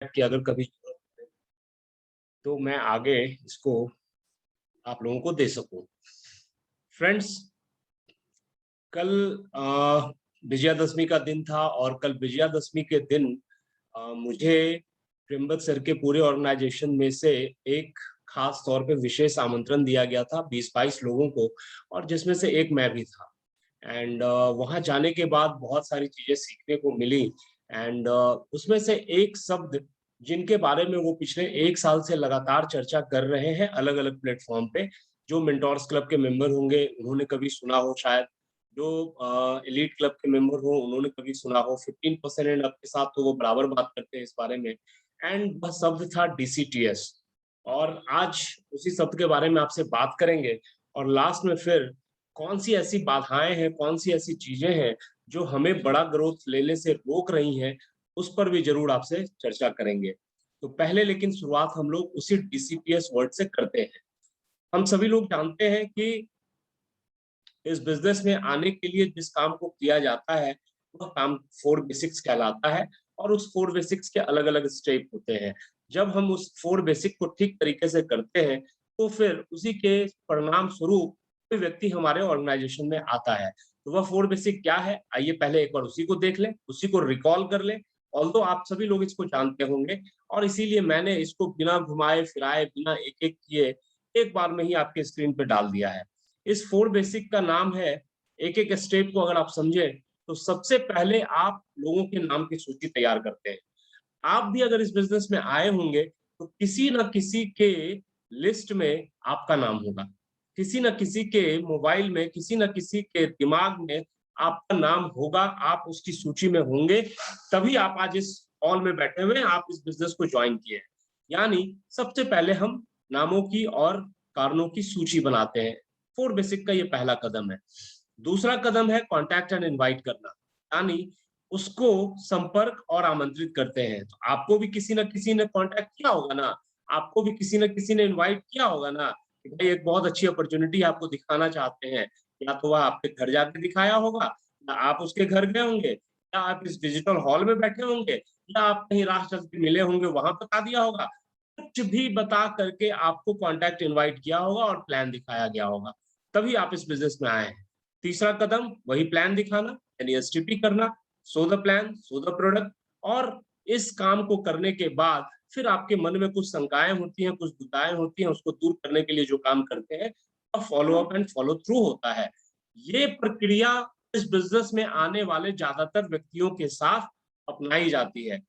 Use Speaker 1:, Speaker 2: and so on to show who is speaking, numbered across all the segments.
Speaker 1: की अगर कभी जरूरत पड़े, तो मैं आगे इसको आप लोगों को दे सकूं। फ्रेंड्स, कल विजयादशमी का दिन था और कल विजयादशमी के दिन मुझे त्र्यंबक सर के पूरे ऑर्गेनाइजेशन में से एक खास तौर पे विशेष आमंत्रण दिया गया था 20-22 लोगों को, और जिसमें से एक मैं भी था। एंड वहाँ जाने के बाद बहुत सारी चीजें सीखने को मिली। एंड उसमें से एक शब्द जिनके बारे में वो पिछले 1 साल से लगातार चर्चा कर रहे हैं अलग अलग प्लेटफॉर्म पे, जो मेंटोर्स क्लब के मेंबर होंगे उन्होंने कभी सुना हो शायद, जो एलीट क्लब के मेंबर हो उन्होंने कभी सुना हो, 15% एंड अप के साथ तो वो बराबर बात करते हैं इस बारे में। एंड वह शब्द था DCTS। और आज उसी शब्द के बारे में आपसे बात करेंगे, और लास्ट में फिर कौन सी ऐसी बाधाएं हैं, कौन सी ऐसी चीजें हैं जो हमें बड़ा ग्रोथ लेने से रोक रही हैं, उस पर भी जरूर आपसे चर्चा करेंगे। तो पहले लेकिन शुरुआत हम लोग उसी DCPS वर्ड से करते हैं। हम सभी लोग जानते हैं कि इस बिजनेस में आने के लिए जिस काम को किया जाता है वह काम 4 बेसिक्स कहलाता है, और उस 4 बेसिक्स के अलग अलग स्टेप होते हैं। जब हम उस 4 बेसिक को ठीक तरीके से करते हैं तो फिर उसी के परिणाम स्वरूप कोई व्यक्ति हमारे ऑर्गेनाइजेशन में आता है। तो वह 4 बेसिक क्या है, आइए पहले एक बार उसी को देख लें, उसी को रिकॉल कर लें। ऑल्दो आप सभी लोग इसको जानते होंगे, और इसीलिए मैंने इसको बिना घुमाए फिराए, बिना एक एक किए एक बार में ही आपके स्क्रीन पे डाल दिया है। इस 4 बेसिक का नाम है, एक एक स्टेप को अगर आप समझे तो सबसे पहले आप लोगों के नाम की सूची तैयार करते हैं। आप भी अगर इस बिजनेस में आए होंगे तो किसी न किसी के लिस्ट में आपका नाम होगा, किसी न किसी के मोबाइल में, किसी न किसी के दिमाग में आपका नाम होगा, आप उसकी सूची में होंगे, तभी आप आज इस हॉल में बैठे हुए हैं, आप इस बिजनेस को ज्वाइन किए हैं। यानी सबसे पहले हम नामों की और कारणों की सूची बनाते हैं। 4 बेसिक का ये पहला कदम है। दूसरा कदम है कॉन्टैक्ट एंड इनवाइट करना, यानी उसको संपर्क और आमंत्रित करते हैं। तो आपको भी किसी न किसी ने कॉन्टैक्ट किया होगा ना, आपको भी किसी न किसी ने इनवाइट किया होगा ना, कि भाई एक बहुत अच्छी अपॉर्चुनिटी आपको दिखाना चाहते हैं। या तो वह आपके घर जाके दिखाया होगा, या आप उसके घर गए होंगे, या आप इस डिजिटल हॉल में बैठे होंगे, या आप कहीं रास्ते में मिले होंगे वहां बता दिया होगा। कुछ भी बता करके आपको कॉन्टैक्ट इनवाइट किया होगा और प्लान दिखाया गया होगा, तभी आप इस बिजनेस में आए हैं। तीसरा कदम वही प्लान दिखाना, यानी एसटीपी करना, show the plan, show the product. और इस काम को करने के बाद फिर आपके मन में कुछ शंकाएं होती हैं, कुछ दुविधाएं होती हैं, उसको दूर करने के लिए जो काम करते हैं follow up and follow through होता है। ये प्रक्रिया इस बिजनेस में आने वाले ज्यादातर व्यक्तियों के साथ अपनाई जाती है।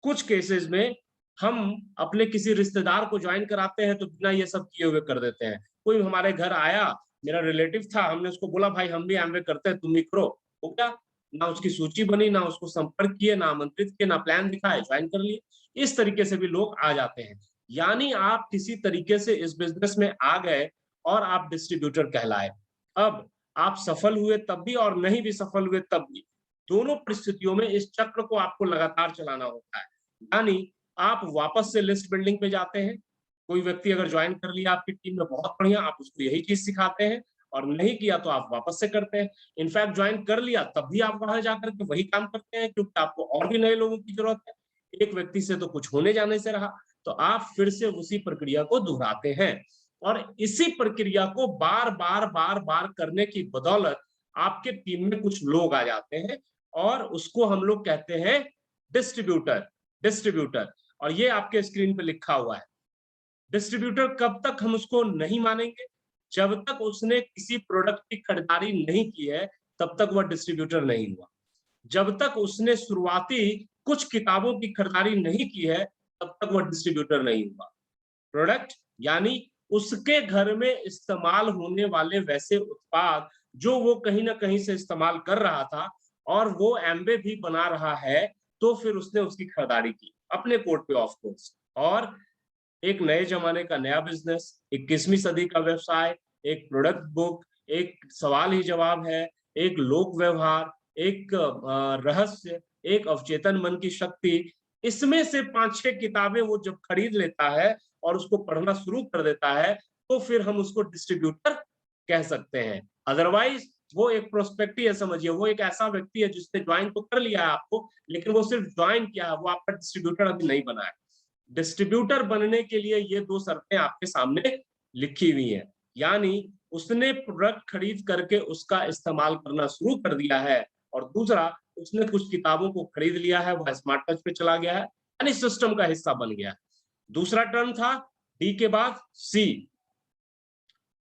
Speaker 1: कुछ केसेस में हम अपने किसी रिश्तेदार को ज्वाइन कराते हैं तो बिना ये सब किए हुए कर देते हैं। कोई हमारे घर आया, मेरा रिलेटिव था, हमने उसको बोला भाई हम भी एमवे करते हैं, तुम भी करो। हो गया, ना उसकी सूची बनी, ना उसको संपर्क किए, ना आमंत्रित किए, ना प्लान दिखाए, ज्वाइन कर लिए। इस तरीके से भी लोग आ जाते हैं। यानी आप किसी तरीके से इस बिजनेस में आ गए और आप डिस्ट्रीब्यूटर कहलाए। अब आप सफल हुए तब भी और नहीं भी सफल हुए तब भी, दोनों परिस्थितियों में इस चक्र को आपको लगातार चलाना होता है। यानी आप वापस से लिस्ट बिल्डिंग पे जाते हैं। कोई व्यक्ति अगर ज्वाइन कर लिया आपकी टीम में, बहुत बढ़िया, आप उसको यही चीज सिखाते हैं, और नहीं किया तो आप वापस से करते हैं। इनफैक्ट ज्वाइन कर लिया तब भी आप वहां जाकर के वही काम करते हैं, क्योंकि आपको और भी नए लोगों की जरूरत है। एक व्यक्ति से तो कुछ होने जाने से रहा, तो आप फिर से उसी प्रक्रिया को दोहराते हैं। और इसी प्रक्रिया को बार बार बार बार करने की बदौलत आपके टीम में कुछ लोग आ जाते हैं, और उसको हम लोग कहते हैं डिस्ट्रीब्यूटर। डिस्ट्रीब्यूटर, और ये आपके स्क्रीन पे लिखा हुआ है। डिस्ट्रीब्यूटर कब तक हम उसको नहीं मानेंगे, जब तक उसने किसी प्रोडक्ट की खरीदारी नहीं की है तब तक वह डिस्ट्रीब्यूटर नहीं हुआ। जब तक उसने शुरुआती कुछ किताबों की खरीदारी नहीं की है तब तक वह डिस्ट्रीब्यूटर नहीं हुआ। प्रोडक्ट यानी उसके घर में इस्तेमाल होने वाले वैसे उत्पाद जो वो कहीं ना कहीं से इस्तेमाल कर रहा था, और वो एम्बे भी बना रहा है, तो फिर उसने उसकी खरीदारी की अपने कोड पे ऑफ कोर्स। और एक नए जमाने का नया बिजनेस, 21वीं सदी का व्यवसाय, एक प्रोडक्ट बुक, एक सवाल ही जवाब है, एक लोक व्यवहार, एक रहस्य, एक अवचेतन मन की शक्ति। इसमें से 5-6 किताबें वो जब खरीद लेता है और उसको पढ़ना शुरू कर देता है, तो फिर हम उसको डिस्ट्रीब्यूटर कह सकते हैं। अदरवाइज वो एक प्रोस्पेक्टी है, समझिए, वो एक ऐसा व्यक्ति है जिसने ज्वाइन तो कर लिया है आपको, लेकिन वो सिर्फ ज्वाइन किया है, वो आपका डिस्ट्रीब्यूटर अभी नहीं बना है। डिस्ट्रीब्यूटर बनने के लिए ये 2 शर्तें आपके सामने लिखी हुई हैं। यानी उसने प्रोडक्ट खरीद करके उसका इस्तेमाल करना शुरू कर दिया है, और दूसरा उसने कुछ किताबों को खरीद लिया है, वह स्मार्ट टच पे चला गया है, यानी सिस्टम का हिस्सा बन गया है। दूसरा टर्म था डी के बाद सी।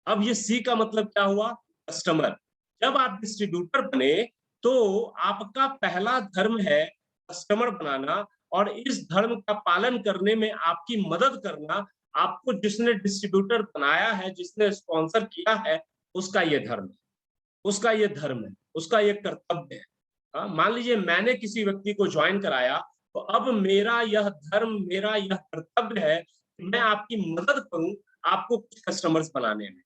Speaker 1: अब ये सी का मतलब क्या हुआ? कस्टमर। जब आप डिस्ट्रीब्यूटर बने तो आपका पहला धर्म है कस्टमर बनाना, और इस धर्म का पालन करने में आपकी मदद करना। आपको जिसने डिस्ट्रीब्यूटर बनाया है, जिसने स्पॉन्सर किया है, उसका ये धर्म है, उसका ये धर्म है, उसका ये कर्तव्य है। मान लीजिए मैंने किसी व्यक्ति को ज्वाइन कराया, तो अब मेरा यह धर्म, मेरा यह कर्तव्य है कि मैं आपकी मदद करूं आपको कुछ कस्टमर्स बनाने में।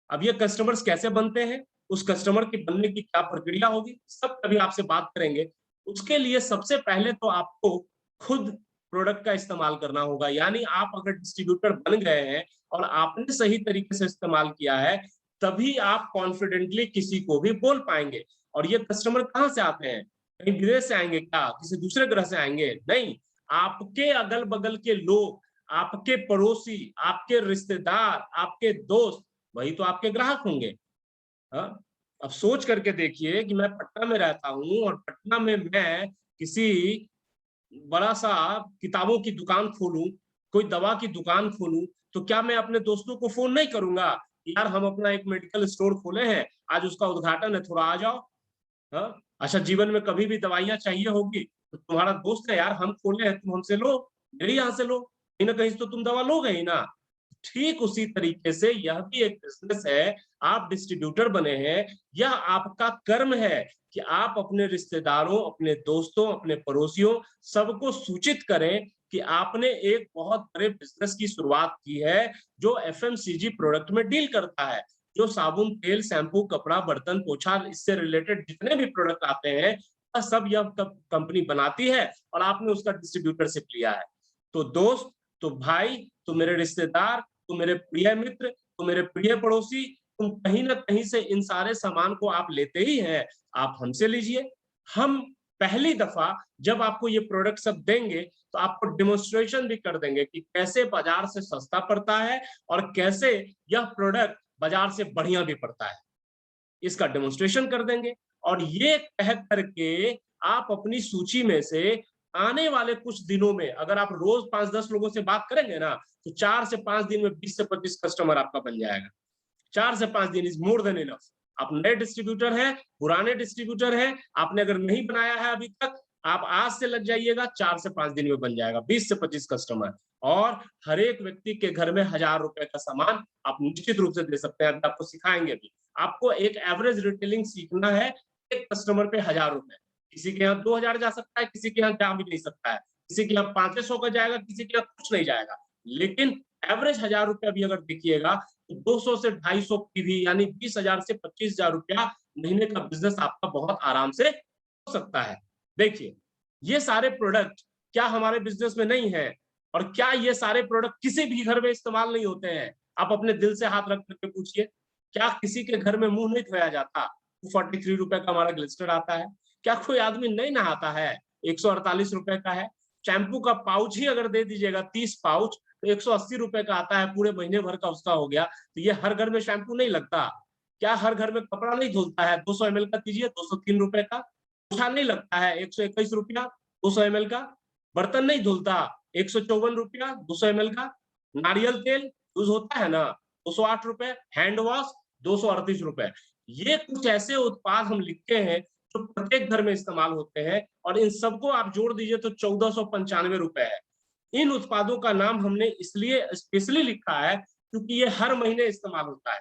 Speaker 1: अब ये कस्टमर्स कैसे बनते हैं, उस कस्टमर के बनने की क्या प्रक्रिया होगी, सब कभी आपसे बात करेंगे। उसके लिए सबसे पहले तो आपको खुद प्रोडक्ट का इस्तेमाल करना होगा। यानी आप अगर डिस्ट्रीब्यूटर बन गए हैं और आपने सही तरीके से इस्तेमाल किया है, तभी आप कॉन्फिडेंटली किसी को भी बोल पाएंगे। और ये कस्टमर कहाँ से आते हैं? कहीं विदेश से आएंगे क्या? किसी दूसरे ग्रह से आएंगे? नहीं, आपके अगल बगल के लोग, आपके पड़ोसी, आपके रिश्तेदार, आपके दोस्त, वही तो आपके ग्राहक होंगे। हाँ? अब सोच करके देखिए कि मैं पटना में रहता हूँ और पटना में मैं किसी बड़ा-सा किताबों की दुकान खोलूँ, कोई दवा की दुकान खोलूँ, तो क्या मैं अपने दोस्तों को फ़ोन नहीं करूँगा, यार हम अपना एक मेडिकल स्टोर खोले हैं, आज उसका उद्घाटन है, थोड़ा आ जाओ। हाँ? अच्छा, जीवन में कभी भी दवाइयाँ चाहिए होगी, तो तुम्हारा दोस्त है यार, हम खोले हैं, तुम हमसे लो, मेरे यहाँ से लो, कहीं न कहीं से तो तुम दवा लोगे ही ना। ठीक उसी तरीके से यह भी एक बिज़नेस है, आप डिस्ट्रीब्यूटर बने हैं, यह आपका कर्म है कि आप अपने रिश्तेदारों, अपने दोस्तों, अपने पड़ोसियों, सबको सूचित करें कि आपने एक बहुत बड़े बिज़नेस की शुरुआत की है, जो एफएमसीजी प्रोडक्ट में डील करता है। जो साबुन, तेल, शैम्पू, कपड़ा, बर्तन, पोछा, इससे रिलेटेड जितने भी प्रोडक्ट आते हैं, वह सब यह कंपनी बनाती है और आपने उसका डिस्ट्रीब्यूटरशिप लिया है। तो दोस्त, तो भाई, तो मेरे रिश्तेदार, तो मेरे प्रिय मित्र, तो मेरे प्रिय पड़ोसी, तुम कहीं न कहीं से इन सारे सामान को आप लेते ही हैं, आप हमसे लीजिए। हम पहली दफ़ा जब आपको ये प्रोडक्ट सब देंगे, तो आपको डेमोंस्ट्रेशन भी कर देंगे कि कैसे बाज़ार से सस्ता पड़ता है और कैसे यह प्रोडक्ट बाज़ार से बढ़िया भी पड़ता है। इसका डेमोंस्ट्रेशन कर देंगे, और ये कह करके आप अपनी सूची में से आने वाले कुछ दिनों में अगर आप रोज 5-10 लोगों से बात करेंगे ना, तो 4 से 5 दिन में 20 से 25 कस्टमर आपका बन जाएगा। 4 से 5 दिन इज़ मोर देन इनफ। आप नए डिस्ट्रीब्यूटर हैं, पुराने डिस्ट्रीब्यूटर हैं, आपने अगर नहीं बनाया है अभी तक, आप आज से लग जाइएगा, 4 से 5 दिन में बन जाएगा 20 से 25 कस्टमर। और हर एक व्यक्ति के घर में ₹1000 का सामान आप निश्चित रूप से दे सकते हैं, अभी आपको सिखाएँगे भी। आपको एक एवरेज रिटेलिंग सीखना है, एक कस्टमर पे ₹1000। किसी के यहाँ 2000 जा सकता है, किसी के यहाँ जा भी नहीं सकता है। किसी के यहाँ 500 का जाएगा, किसी के यहाँ कुछ नहीं जाएगा। लेकिन एवरेज ₹1000 भी अगर देखिएगा, तो 200 से 250 पीवी यानी 20,000 से 25,000 रुपया महीने का बिज़नेस आपका बहुत आराम से हो सकता है। देखिए, ये सारे प्रोडक्ट क्या हमारे बिज़नेस में नहीं है? और क्या ये सारे प्रोडक्ट किसी भी घर में इस्तेमाल नहीं होते हैं? आप अपने दिल से हाथ रख कर के पूछिए, क्या किसी के घर में मुँह नहीं धोया जाता? ₹43 का हमारा ग्लिसरीन आता है। क्या कोई आदमी नहीं नहाता है? ₹148 का है। शैम्पू का पाउच ही अगर दे दीजिएगा 30 पाउच, तो ₹180 का आता है, पूरे महीने भर का उसका हो गया। तो ये हर घर में शैम्पू नहीं लगता। क्या हर घर में कपड़ा नहीं धुलता है? 200 एमएल का कीजिए, ₹203 का। पोछा नहीं लगता है, ₹121 200 एमएल का। बर्तन नहीं धुलता, ₹154 200 एमएल का। नारियल तेल यूज़ होता है ना, ₹208। Hand wash ₹238। ये कुछ ऐसे उत्पाद हम लिखते हैं जो प्रत्येक घर में इस्तेमाल होते हैं, और इन सबको आप जोड़ दीजिए तो ₹1495 है। इन उत्पादों का नाम हमने इसलिए स्पेशली लिखा है क्योंकि ये हर महीने इस्तेमाल होता है।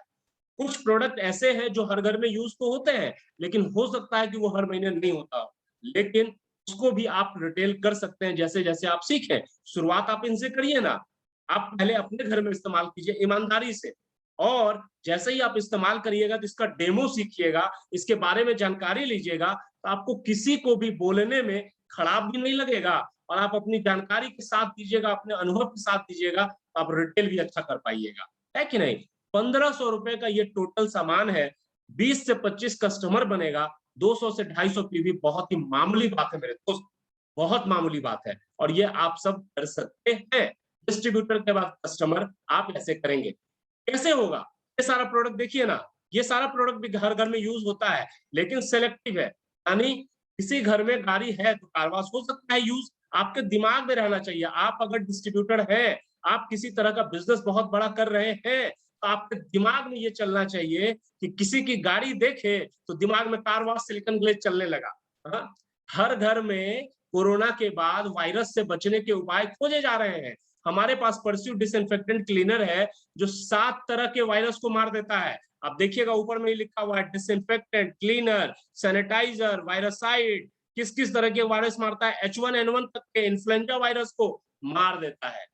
Speaker 1: कुछ प्रोडक्ट ऐसे हैं जो हर घर में यूज़ तो होते हैं, लेकिन हो सकता है कि वो हर महीने नहीं होता हो। लेकिन उसको भी आप रिटेल कर सकते हैं जैसे-जैसे आप सीखें। शुरुआत आप इनसे करिए ना। आप पहले अपने घर में इस्तेमाल कीजिए ईमानदारी से, और जैसे ही आप इस्तेमाल करिएगा तो इसका डेमो सीखिएगा, इसके बारे में जानकारी लीजिएगा, तो आपको किसी को भी बोलने में खराब भी नहीं लगेगा, और आप अपनी जानकारी के साथ दीजिएगा, अपने अनुभव के साथ दीजिएगा, तो आप रिटेल भी अच्छा कर पाइएगा। है कि नहीं? ₹1500 का ये टोटल सामान है, 20 से 25 कस्टमर बनेगा, 200 से 250 पीवी बहुत ही मामूली बात है मेरे दोस्त। बहुत मामूली बात है और ये आप सब कर सकते हैं। डिस्ट्रीब्यूटर के बाद कस्टमर आप ऐसे करेंगे। कैसे होगा? ये सारा प्रोडक्ट देखिए ना, ये सारा प्रोडक्ट भी घर घर में यूज होता है, लेकिन सेलेक्टिव है। यानी किसी घर में गाड़ी है तो कार वॉश हो सकता है यूज। आपके दिमाग में रहना चाहिए, आप अगर डिस्ट्रीब्यूटर हैं, आप किसी तरह का बिजनेस बहुत बड़ा कर रहे हैं, तो आपके दिमाग में ये चलना चाहिए कि किसी की गाड़ी देखे तो दिमाग में कार वॉश सिलिकॉन ग्लेज चलने लगा। हाँ? हर घर में कोरोना के बाद वायरस से बचने के उपाय खोजे जा रहे हैं। हमारे पास परस्यू डिसइंफेक्टेंट क्लीनर है जो 7 तरह के वायरस को मार देता है। आप देखिएगा ऊपर में ही लिखा हुआ है डिसइंफेक्टेंट, क्लीनर, सैनिटाइजर, वायरसाइड, किस किस तरह के वायरस मारता है, H1N1 तक के इन्फ्लुएंजा वायरस को मार देता है।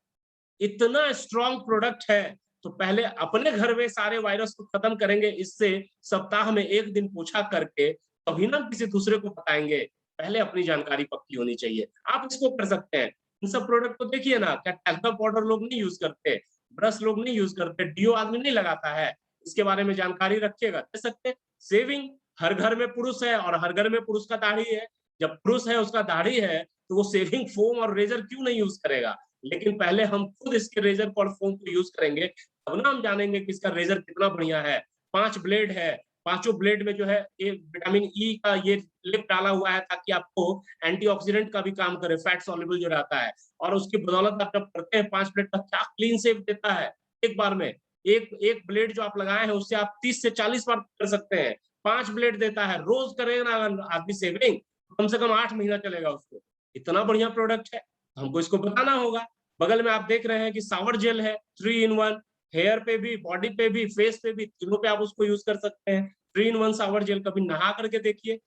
Speaker 1: इतना स्ट्रॉन्ग प्रोडक्ट है, तो पहले अपने घर में सारे वायरस को खत्म करेंगे, इससे सप्ताह में 1 दिन पोछा करके तभी ना किसी दूसरे को बताएंगे। पहले अपनी जानकारी पक्की होनी चाहिए। आप इसको कर सकते हैं। इन सब प्रोडक्ट को देखिए ना, क्या टैल्कम पाउडर लोग नहीं यूज करते, ब्रश लोग नहीं यूज करते, डीओ आदमी नहीं लगाता है। इसके बारे में जानकारी रखिएगा, दे सकते हैं। सेविंग, हर घर में पुरुष है और हर घर में पुरुष का दाढ़ी है। जब पुरुष है उसका दाढ़ी है तो वो सेविंग फोम और रेजर क्यों नहीं यूज करेगा? लेकिन पहले हम खुद इसके रेजर और फोम को यूज करेंगे, तब ना हम जानेंगे कि इसका रेजर कितना बढ़िया है। 5 ब्लेड है, पांचों ब्लेड में जो है एक विटामिन ई का ये लिप डाला हुआ है ताकि आपको एंटीऑक्सीडेंट का भी काम करे, फैट सॉल्युबल जो रहता है। और उसकी बदौलत आप जब करते हैं 5 ब्लेड का क्या क्लीन शेव देता है एक बार में। एक एक ब्लेड जो आप लगाए हैं उससे आप 30 से 40 बार कर सकते हैं। 5 ब्लेड देता है, रोज करेगा ना आदमी सेविंग, कम से कम 8 महीना चलेगा उसको। इतना बढ़िया प्रोडक्ट है, हमको इसको बताना होगा। बगल में आप देख रहे हैं कि सावर जेल है, 3 इन 1, हेयर पे भी, बॉडी पे भी, फेस पे भी, तीनों पे आप उसको यूज कर सकते हैं। 3 इन 1 सावर जेल कभी नहा करके देखिए।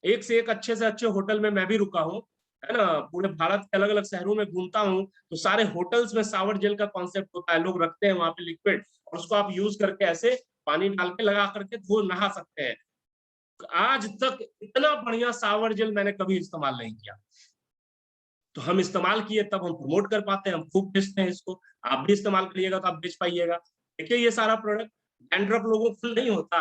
Speaker 1: एक से एक अच्छे से अच्छे होटल में मैं भी रुका हूँ, है ना। पूरे भारत के अलग अलग शहरों में घूमता हूँ, तो सारे होटल्स में सावर जेल का कॉन्सेप्ट होता है, लोग रखते हैं वहां पे लिक्विड, और उसको आप यूज करके ऐसे पानी डाल के लगा करके धो नहा सकते हैं। आज तक इतना बढ़िया सावर जेल मैंने कभी इस्तेमाल नहीं किया। तो हम इस्तेमाल किए तब हम प्रमोट कर पाते हैं, हम खूब बेचते हैं इसको। आप भी इस्तेमाल करिएगा तो आप बेच पाइएगा। देखिए ये सारा प्रोडक्ट, डैंड्रफ लोगों को नहीं होता,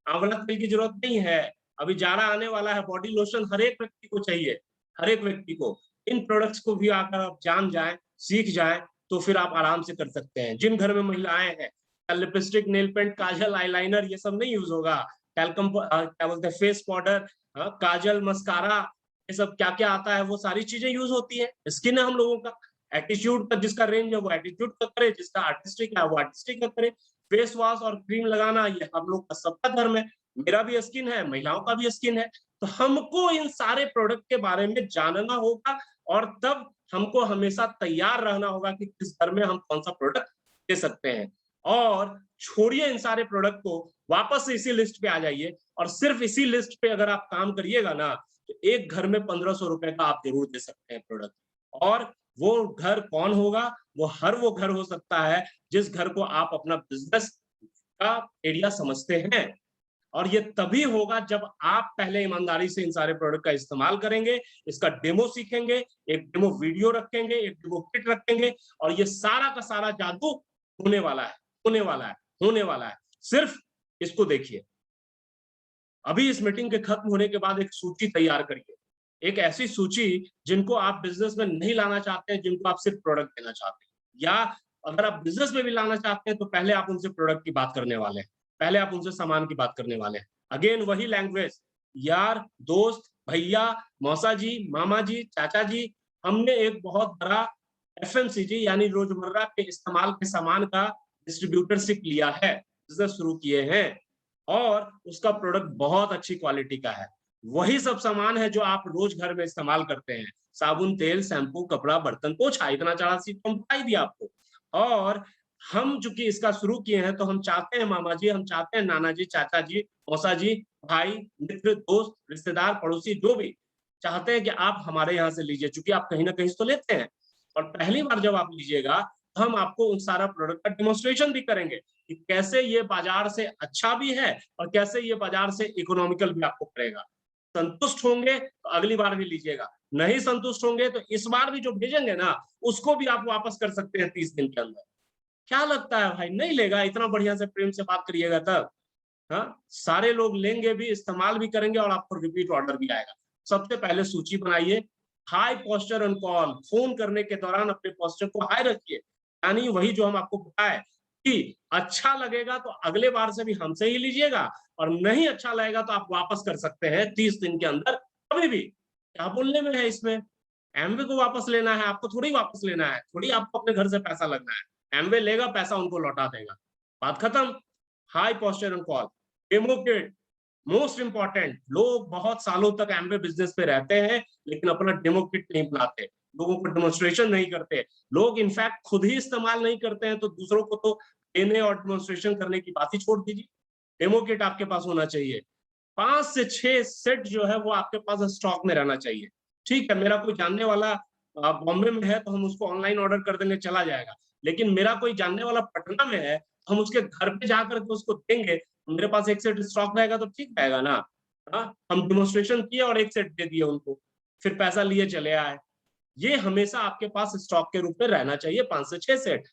Speaker 1: आंवला तेल की जरूरत नहीं है। अभी जाड़ा आने वाला है, बॉडी लोशन हर एक व्यक्ति को चाहिए, हर एक व्यक्ति को। इन प्रोडक्ट्स को भी अगर आप जान जाए, सीख जाए, तो फिर आप आराम से कर सकते हैं। जिन घर में महिलाएं हैं, लिपस्टिक, नेल पेंट, काजल, आईलाइनर ये सब नहीं यूज होगा। टैल्कम क्या बोलते हैं, फेस पाउडर, काजल, मस्कारा, ये सब क्या क्या आता है वो सारी चीजें यूज होती है। स्किन है हम लोगों का, एटीट्यूड का जिसका रेंज है वो एटीट्यूड का करे, जिसका आर्टिस्टिक है वो आर्टिस्टिक का करे। फेस वॉश और क्रीम लगाना ये हम लोग का सबका धर्म है। मेरा भी स्किन है, महिलाओं का भी स्किन है। तो हमको इन सारे प्रोडक्ट के बारे में जानना होगा, और तब हमको हमेशा तैयार रहना होगा कि किस घर में हम कौन सा प्रोडक्ट दे सकते हैं। और छोड़िए इन सारे प्रोडक्ट को, वापस से इसी लिस्ट पे आ जाइए, और सिर्फ इसी लिस्ट पे अगर आप काम करिएगा ना, तो एक घर में 1500 रुपए का आप जरूर दे सकते हैं प्रोडक्ट। और वो घर कौन होगा? वो घर हो सकता है जिस घर को आप अपना बिजनेस का एरिया समझते हैं। और ये तभी होगा जब आप पहले ईमानदारी से इन सारे प्रोडक्ट का इस्तेमाल करेंगे, इसका डेमो सीखेंगे, एक डेमो वीडियो रखेंगे, एक डेमो किट रखेंगे, और ये सारा का सारा जादू होने वाला है, होने वाला है, होने वाला है। सिर्फ इसको देखिए। अभी इस मीटिंग के खत्म होने के बाद एक सूची तैयार करिए, एक ऐसी सूची जिनको आप बिजनेस में नहीं लाना चाहते हैं, जिनको आप सिर्फ प्रोडक्ट देना चाहते हैं, या अगर आप बिजनेस में भी लाना चाहते हैं तो पहले आप उनसे प्रोडक्ट की बात करने वाले हैं, पहले आप उनसे सामान की बात करने वाले हैं। अगेन वही लैंग्वेज, यार, दोस्त, भैया, मौसा जी, मामा जी, चाचा जी। हमने एक बहुत बड़ा एफएमसीजी यानी रोजमर्रा के इस्तेमाल के सामान का डिस्ट्रीब्यूटरशिप लिया है, बिजनेस शुरू किए हैं, और उसका प्रोडक्ट बहुत अच्छी क्वालिटी का है। वही सब सामान है जो आप रोज घर में इस्तेमाल करते हैं, साबुन, तेल, शैम्पू, कपड़ा, बर्तन, पोछा, इतना सारा चीज तो हम बता ही दिया आपको। और हम चूंकि इसका शुरू किए हैं तो हम चाहते हैं मामा जी, हम चाहते हैं नाना जी, चाचा जी, मौसा जी, भाई, मित्र, दोस्त, रिश्तेदार, पड़ोसी, जो भी चाहते हैं कि आप हमारे यहाँ से लीजिए, चूंकि आप कहीं ना कहीं तो लेते हैं। और पहली बार जब आप लीजिएगा तो हम आपको उन सारा प्रोडक्ट का डेमोन्स्ट्रेशन भी करेंगे कि कैसे ये बाजार से अच्छा भी है और कैसे ये बाजार से इकोनॉमिकल भी आपको पड़ेगा। संतुष्ट होंगे तो अगली बार भी लीजिएगा, नहीं संतुष्ट होंगे तो इस बार भी जो भेजेंगे ना उसको भी आप वापस कर सकते हैं 30 दिन के अंदर। क्या लगता है भाई, नहीं लेगा? इतना बढ़िया से प्रेम से बात करिएगा तब। हाँ, सारे लोग लेंगे भी, इस्तेमाल भी करेंगे, और आपको रिपीट ऑर्डर भी आएगा। सबसे पहले सूची बनाइए, high posture on call, phone करने के दौरान अपने पोस्चर को हाई रखिए। यानी वही जो हम आपको बताए कि अच्छा लगेगा तो अगले बार से भी हमसे ही लीजिएगा, और नहीं अच्छा लगेगा तो आप वापस कर सकते हैं 30 दिन के अंदर कभी भी। क्या बोलने में है इसमें? एमवे को वापस लेना है, आपको थोड़ी वापस लेना है, थोड़ी आपको अपने घर से पैसा लगना है। एमवे लेगा, पैसा उनको लौटा देगा, बात खत्म। High posture on call, demo kit, most important. लोग बहुत सालों तक एमवे बिजनेस पे रहते हैं लेकिन अपना डेमो किट नहीं बनाते, लोगों को डेमोन्स्ट्रेशन नहीं करते, लोग इनफैक्ट खुद ही इस्तेमाल नहीं करते हैं, तो दूसरों को तो देने और डेमोन्स्ट्रेशन करने की बात ही छोड़ दीजिए। डेमो किट आपके पास होना चाहिए। 5 से 6 सेट जो है वो आपके पास स्टॉक में रहना चाहिए। ठीक है, मेरा कोई जानने वाला बॉम्बे में है तो हम उसको ऑनलाइन ऑर्डर कर देंगे, चला जाएगा। लेकिन मेरा कोई जानने वाला पटना में है, हम उसके घर पे जाकर के उसको देंगे, मेरे पास 1 सेट स्टॉक रहेगा तो ठीक रहेगा ना। हाँ, हम डेमोन्स्ट्रेशन किए और 1 सेट दे दिए उनको, फिर पैसा लिए चले आए। ये हमेशा आपके पास स्टॉक के रूप में रहना चाहिए, 5 से 6 सेट।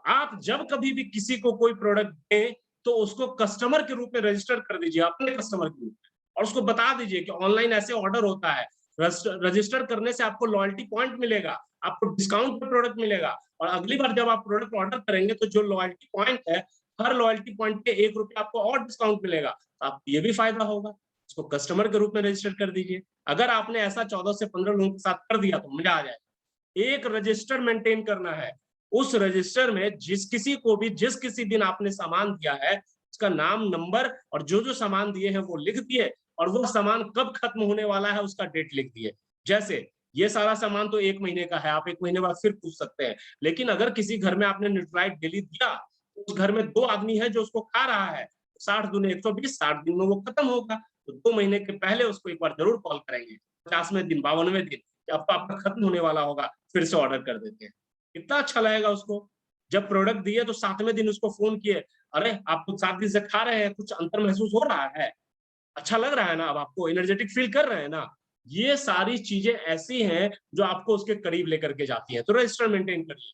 Speaker 1: आप जब कभी भी किसी को कोई प्रोडक्ट दें तो उसको कस्टमर के रूप में रजिस्टर कर दीजिए, अपने कस्टमर के रूप में, और उसको बता दीजिए कि ऑनलाइन ऐसे ऑर्डर होता है। रजिस्टर करने से आपको लॉयल्टी पॉइंट मिलेगा, आपको डिस्काउंट पे प्रोडक्ट मिलेगा, और अगली बार जब आप प्रोडक्ट ऑर्डर करेंगे तो जो लॉयल्टी पॉइंट है, हर लॉयल्टी पॉइंट पे 1 रुपया आपको और डिस्काउंट मिलेगा, तो आपको ये भी फायदा होगा। इसको कस्टमर के रूप में रजिस्टर कर दीजिए। अगर आपने ऐसा 14 से 15 लोगों के साथ कर दिया तो मजा आ जाएगा। एक रजिस्टर मेंटेन करना है, उस रजिस्टर में जिस किसी को भी जिस किसी दिन आपने सामान दिया है उसका नाम, नंबर और जो जो सामान दिए हैं वो लिख दिए, और वो सामान कब खत्म होने वाला है उसका डेट लिख दिए। जैसे ये सारा सामान तो 1 महीने का है, आप 1 महीने बाद फिर पूछ सकते हैं। लेकिन अगर किसी घर में आपने न्यूट्राइट डेली दिया, उस घर में 2 आदमी है जो उसको खा रहा है, 60 दूनी 120, 60 दिन में वो खत्म होगा। तो 2 महीने के पहले उसको एक बार जरूर कॉल करेंगे, 50वें दिन, 52वें दिन, अब तो आपका खत्म होने वाला होगा, फिर से ऑर्डर कर देते हैं। कितना अच्छा लगेगा उसको। जब प्रोडक्ट दिए तो 7वें दिन उसको फोन किए, अरे आप तो 7 दिन से खा रहे हैं, कुछ अंतर महसूस हो रहा है, अच्छा लग रहा है ना, अब आपको एनर्जेटिक फील कर रहे हैं ना। ये सारी चीजें ऐसी हैं जो आपको उसके करीब लेकर के जाती हैं। तो रजिस्टर मेंटेन करिए,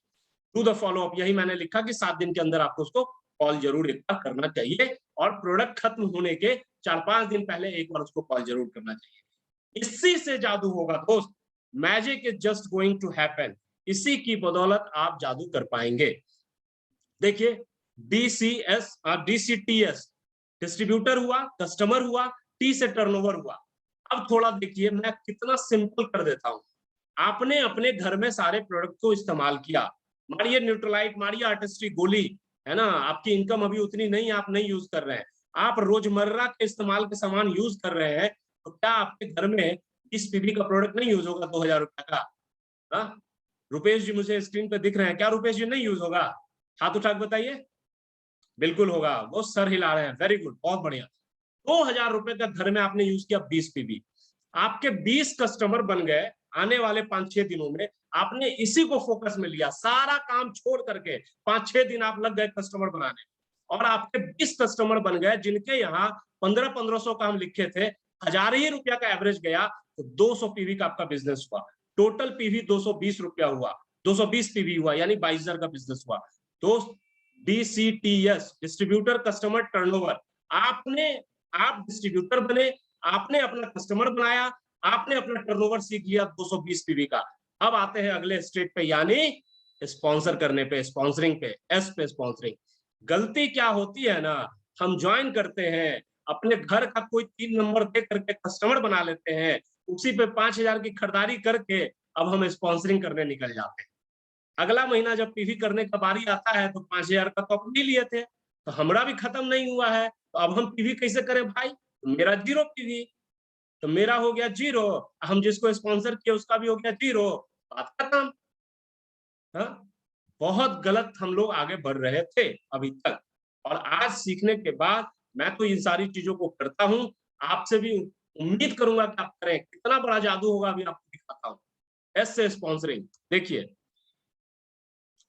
Speaker 1: टू द फॉलो अप, यही मैंने लिखा कि 7 दिन के अंदर आपको उसको कॉल जरूर एक बार करना चाहिए, और प्रोडक्ट खत्म होने के 4-5 दिन पहले एक बार उसको कॉल जरूर करना चाहिए। इसी से जादू होगा दोस्त। Magic is just going to happen. इसी की बदौलत आप जादू कर पाएंगे। देखिए, डीसीएस और डीसीटीएस, डिस्ट्रीब्यूटर हुआ, कस्टमर हुआ, टी से टर्नओवर हुआ। अब थोड़ा देखिए मैं कितना सिंपल कर देता हूं। आपने अपने घर में सारे प्रोडक्ट को इस्तेमाल किया, मारिए न्यूट्रलाइट, मारिए आर्टिस्ट्री गोली, है ना, आपकी इनकम अभी उतनी नहीं, आप नहीं यूज कर रहे हैं, आप रोजमर्रा के इस्तेमाल के सामान यूज कर रहे हैं, तो क्या आपके घर में 20 पीबी का प्रोडक्ट नहीं यूज होगा 2000 रुपए का? हाँ? रुपेश जी मुझे स्क्रीन पे दिख रहे हैं, क्या रुपेश जी नहीं यूज होगा? हाथ उठा के बताइए। बिल्कुल होगा, वो सर हिला रहे हैं, वेरी गुड, बहुत बढ़िया। 2000 रुपए का घर में आपने यूज किया 20 पीबी, आपके 20 कस्टमर बन गए। आने वाले 5-6 दिनों में आपने इसी को फोकस में लिया, सारा काम छोड़ करके 5-6 दिन आप लग गए कस्टमर बनाने, और आपके 20 कस्टमर बन गए जिनके यहाँ 1500 का हम लिखे थे, 1000 ही रुपया का एवरेज गया, तो 200 पीवी का आपका बिजनेस हुआ। टोटल पीवी 220 रुपया हुआ, 220 पीवी हुआ, यानी 22,000 का बिजनेस हुआ। तो डीसीटीएस, डिस्ट्रीब्यूटर कस्टमर टर्नओवर, आपने आप डिस्ट्रीब्यूटर बने, आपने अपना कस्टमर बनाया, आपने अपना टर्नओवर सीख लिया 220 पीवी का। अब आते हैं अगले स्टेट पे, यानी स्पॉन्सर करने पे, स्पॉन्सरिंग पे, एस पे स्पॉन्सरिंग। गलती क्या होती है ना, हम ज्वाइन करते हैं, अपने घर का कोई 3 नंबर दे करके कस्टमर बना लेते हैं, उसी पे 5,000 की खरीदारी करके अब हम स्पॉन्सरिंग करने निकल जाते हैं। अगला महीना जब पीवी करने का बारी आता है तो 5,000 का तो अपने लिए थे, तो हमारा भी खत्म नहीं हुआ है, तो अब हम पीवी कैसे करें भाई? तो मेरा 0 पीवी, तो मेरा हो गया 0, हम जिसको स्पॉन्सर किया उसका भी हो गया 0, बात खत्म। हाँ? बहुत गलत हम लोग आगे बढ़ रहे थे अभी तक, और आज सीखने के बाद मैं तो इन सारी चीजों को करता हूं। आपसे भी उम्मीद करूंगा कि आप करें, कितना बड़ा जादू होगा अभी आपको दिखाता हूं। एस से स्पॉन्सरिंग, देखिए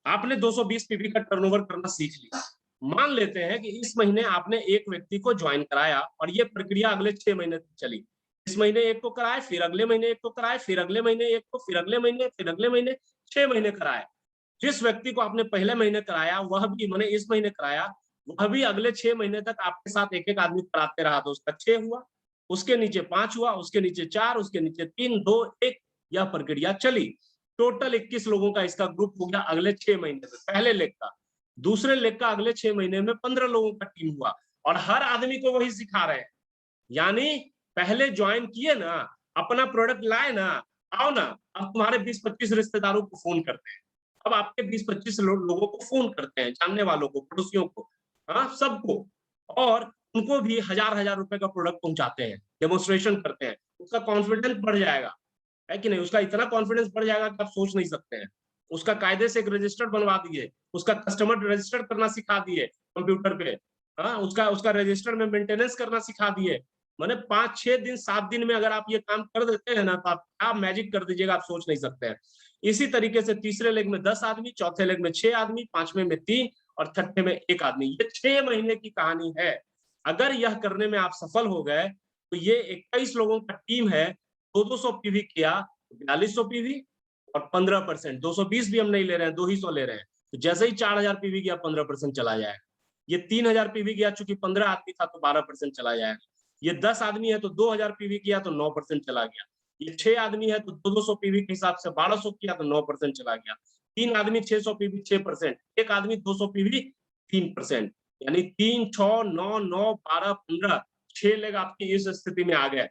Speaker 1: आपने 220 पीवी का टर्नओवर करना सीख लिया। मान लेते हैं कि इस महीने आपने एक व्यक्ति को ज्वाइन कराया, और ये प्रक्रिया अगले 6 महीने तक चली। इस महीने एक को कराए, फिर अगले महीने एक को कराए, फिर अगले महीने एक को, फिर अगले महीने, फिर अगले महीने, 6 महीने कराए। जिस व्यक्ति को आपने पहले महीने कराया, वह भी मैंने इस महीने कराया, वह भी अगले 6 महीने तक आपके साथ एक-एक आदमी कराते रहा, तो उसका 6 हुआ, उसके नीचे 5 हुआ, उसके नीचे 4, उसके नीचे 3, 2, 1, यह प्रक्रिया चली। टोटल 21 लोगों का इसका ग्रुप हो गया अगले 6 महीने में, पहले लेग का। दूसरे लेग का अगले 6 महीने में 15 लोगों का टीम हुआ और हर आदमी को वही सिखा रहे हैं। यानी पहले ज्वाइन किए ना, अपना प्रोडक्ट लाए ना, आओ ना, अब तुम्हारे 20-25 रिश्तेदारों को फोन करते हैं। अब आपके 20-25 लोगों को फोन करते हैं, जानने वालों को, पड़ोसियों को, हाँ सबको, और उनको भी हजार-हजार रुपए का प्रोडक्ट पहुंचाते हैं, डेमोन्स्ट्रेशन करते हैं। उसका कॉन्फिडेंस बढ़ जाएगा, है कि नहीं? उसका इतना कॉन्फिडेंस बढ़ जाएगा कि आप सोच नहीं सकते हैं। उसका कायदे से एक रजिस्टर बनवा दिए, उसका कस्टमर रजिस्टर करना सिखा दिए कंप्यूटर पे, हाँ उसका उसका रजिस्टर में मेंटेनेंस करना सिखा दिए। माने 5-6 दिन 7 दिन में अगर आप ये काम कर देते हैं ना, तो आप मैजिक कर दीजिएगा, आप सोच नहीं सकते हैं। इसी तरीके से तीसरे लेग में 10 आदमी, चौथे लेग में 6 आदमी, पांचवें में 3 और छठे में 1 आदमी। ये 6 महीने की कहानी है। अगर यह करने में आप सफल हो गए तो ये 21 लोगों का टीम है, 200 पीवी किया, 4200 पीवी और 15%, 220 भी हम नहीं ले रहे हैं, 200 ले रहे हैं। तो जैसे ही 4000 पीवी गया 15% चला जाएगा। ये 3000 पीवी गया, चूंकि 15 आदमी था तो 12% चला जाएगा। ये 10 आदमी है तो 2000 पीवी किया तो 9% चला गया। ये 6 आदमी है तो 200 पीवी के हिसाब से 1200 किया तो 9% चला गया। 3 आदमी 600 पीवी 6%, एक आदमी 200 पीवी 3%, यानी 3, 6, 9, 9, 12, 15, 6 लेग आपकी इस स्थिति में आ गए।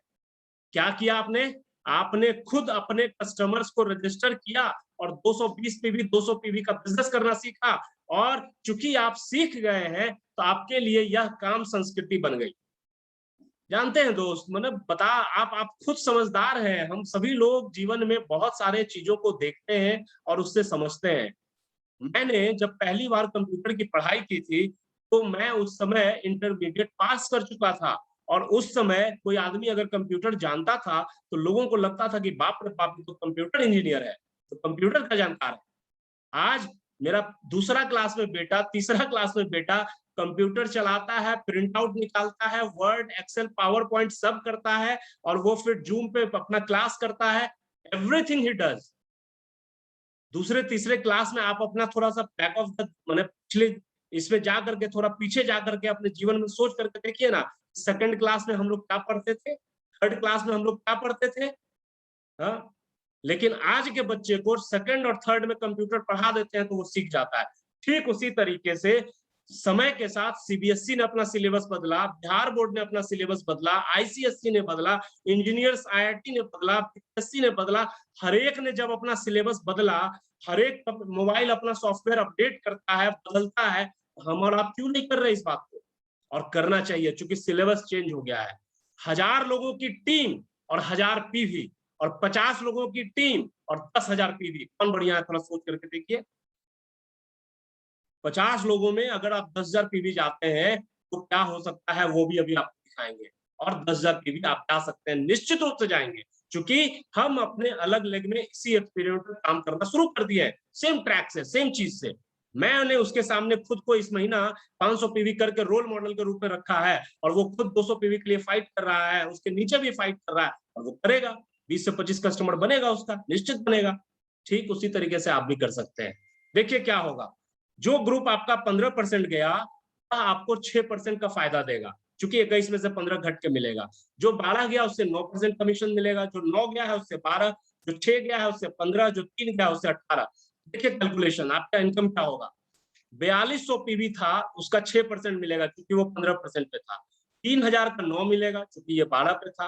Speaker 1: क्या किया आपने? आपने खुद अपने कस्टमर्स को रजिस्टर किया और 220 पीवी 200 पीवी का बिजनेस करना सीखा, और चूंकि आप सीख गए हैं तो आपके लिए यह काम संस्कृति बन गई। जानते हैं दोस्त, मतलब आप खुद समझदार हैं। हम सभी लोग जीवन में बहुत सारे चीजों को देखते हैं और उससे समझते हैं। मैंने जब पहली बार कंप्यूटर की पढ़ाई की थी, तो मैं उस समय इंटरमीडिएट पास कर चुका था, और उस समय कोई आदमी अगर कंप्यूटर जानता था, तो लोगों को लगता था कि बाप रे बाप, ये तो कंप्यूटर इंजीनियर है, तो कंप्यूटर का जानकार है। आज मेरा दूसरा क्लास में बेटा, तीसरा क्लास में बेटा कंप्यूटर चलाता है, प्रिंट आउट निकालता है, वर्ड, एक्सेल, पावर पॉइंट सब करता है, और वो फिर जूम पे अपना क्लास करता है। Everything he does. दूसरे तीसरे क्लास में आप अपना थोड़ा सा बैक ऑफ द मैंने पिछले इसमें जा करके, थोड़ा पीछे जा करके अपने जीवन में सोच करके देखिए ना, सेकंड क्लास में हम लोग क्या पढ़ते थे, थर्ड क्लास में हम लोग क्या पढ़ते थे, हाँ? लेकिन आज के बच्चे को सेकंड और थर्ड में कंप्यूटर पढ़ा देते हैं तो वो सीख जाता है। ठीक उसी तरीके से समय के साथ सीबीएसई ने अपना सिलेबस बदला, बिहार बोर्ड ने अपना सिलेबस बदला, आईसीएसई ने बदला, इंजीनियर्स आईआईटी ने बदला, बीपीएससी ने बदला। हर एक ने जब अपना सिलेबस बदला, हर एक मोबाइल अपना सॉफ्टवेयर अपडेट करता है, बदलता है, हम और आप क्यों नहीं कर रहे इस बात को? और करना चाहिए, क्योंकि सिलेबस चेंज हो गया है। 1000 लोगों की टीम और 1000 पीवी, और 50 लोगों की टीम और 10,000 पीवी, कौन बढ़िया है? थोड़ा सोच करके देखिए। 50 लोगों में अगर आप 10,000 पीवी जाते हैं तो क्या हो सकता है, वो भी अभी आपको दिखाएंगे। और 10,000 पीवी आप जा सकते हैं, निश्चित रूप से जाएंगे, क्योंकि हम अपने अलग लेग में इसी एक्सपेरिमेंट पर काम करना शुरू कर दिए हैं, सेम ट्रैक से, सेम चीज से। मैंने उसके सामने खुद को इस महीना 500 पीवी करके रोल मॉडल के रूप में रखा है, और वो खुद 200 पीवी के लिए फाइट कर रहा है, उसके नीचे भी फाइट कर रहा है, और वो करेगा। 20 से 25 कस्टमर बनेगा उसका, निश्चित बनेगा। ठीक उसी तरीके से आप भी कर सकते हैं। देखिए क्या होगा, जो ग्रुप आपका 15% गया, आपको 6% का फायदा देगा, क्योंकि 21 में से 15 घट के मिलेगा। जो 12 गया उससे 9% कमीशन मिलेगा, जो 9 गया है उससे 12, जो 6 गया है उससे 15, जो 3 गया है उससे 18। देखिए कैलकुलेशन, आपका इनकम क्या होगा। 4200 पीवी था, उसका 6% मिलेगा क्योंकि वो 15% पे था। 3000 का 9 मिलेगा क्योंकि ये 12 पे था।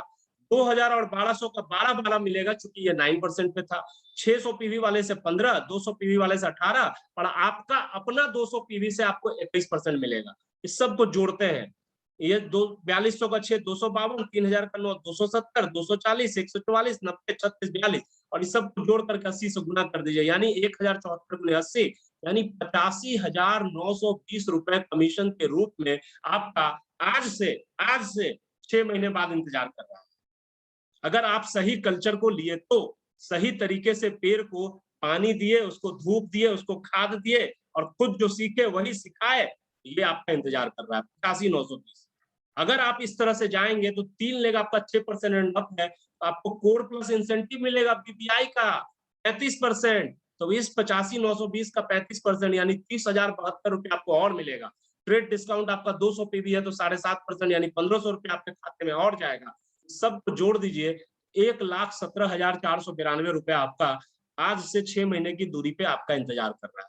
Speaker 1: 2000 और 1200 का 12-12 मिलेगा क्योंकि ये 9% पे था। 600 पीवी वाले से 15, 200 पीवी वाले से 18, और आपका अपना 200 पीवी से आपको 21% मिलेगा। इस सब को जोड़ते हैं, ये 4200 का 6, 252, 3000 का 9, 270, 240, 144, 90, 36, 42, और इस सब को जोड़ करके 80 से गुना कर दीजिए, यानी 1074 गुने 80, यानी 85,920 रुपए कमीशन के रूप में आपका आज से 6 महीने बाद इंतजार कर रहा है। अगर आप सही कल्चर को लिए तो, सही तरीके से पेड़ को पानी दिए, उसको धूप दिए, उसको खाद दिए, और खुद जो सीखे वही सिखाए, ये आपका इंतजार कर रहा है। 85,920। अगर आप इस तरह से जाएंगे तो 3 लेग आपका 6% एंड अप है, तो आपको कोर प्लस इंसेंटिव मिलेगा बीपीआई का 35%। तो इस 85,920 का 35%, यानी 30,072 रुपये आपको और मिलेगा। ट्रेड डिस्काउंट आपका 200 पीवी है तो 7.5%, यानी 1,500 रुपये आपके खाते में और जाएगा। सबको जोड़ दीजिए, 1,17,492 आपका आज से 6 महीने की दूरी पे आपका इंतजार कर रहा है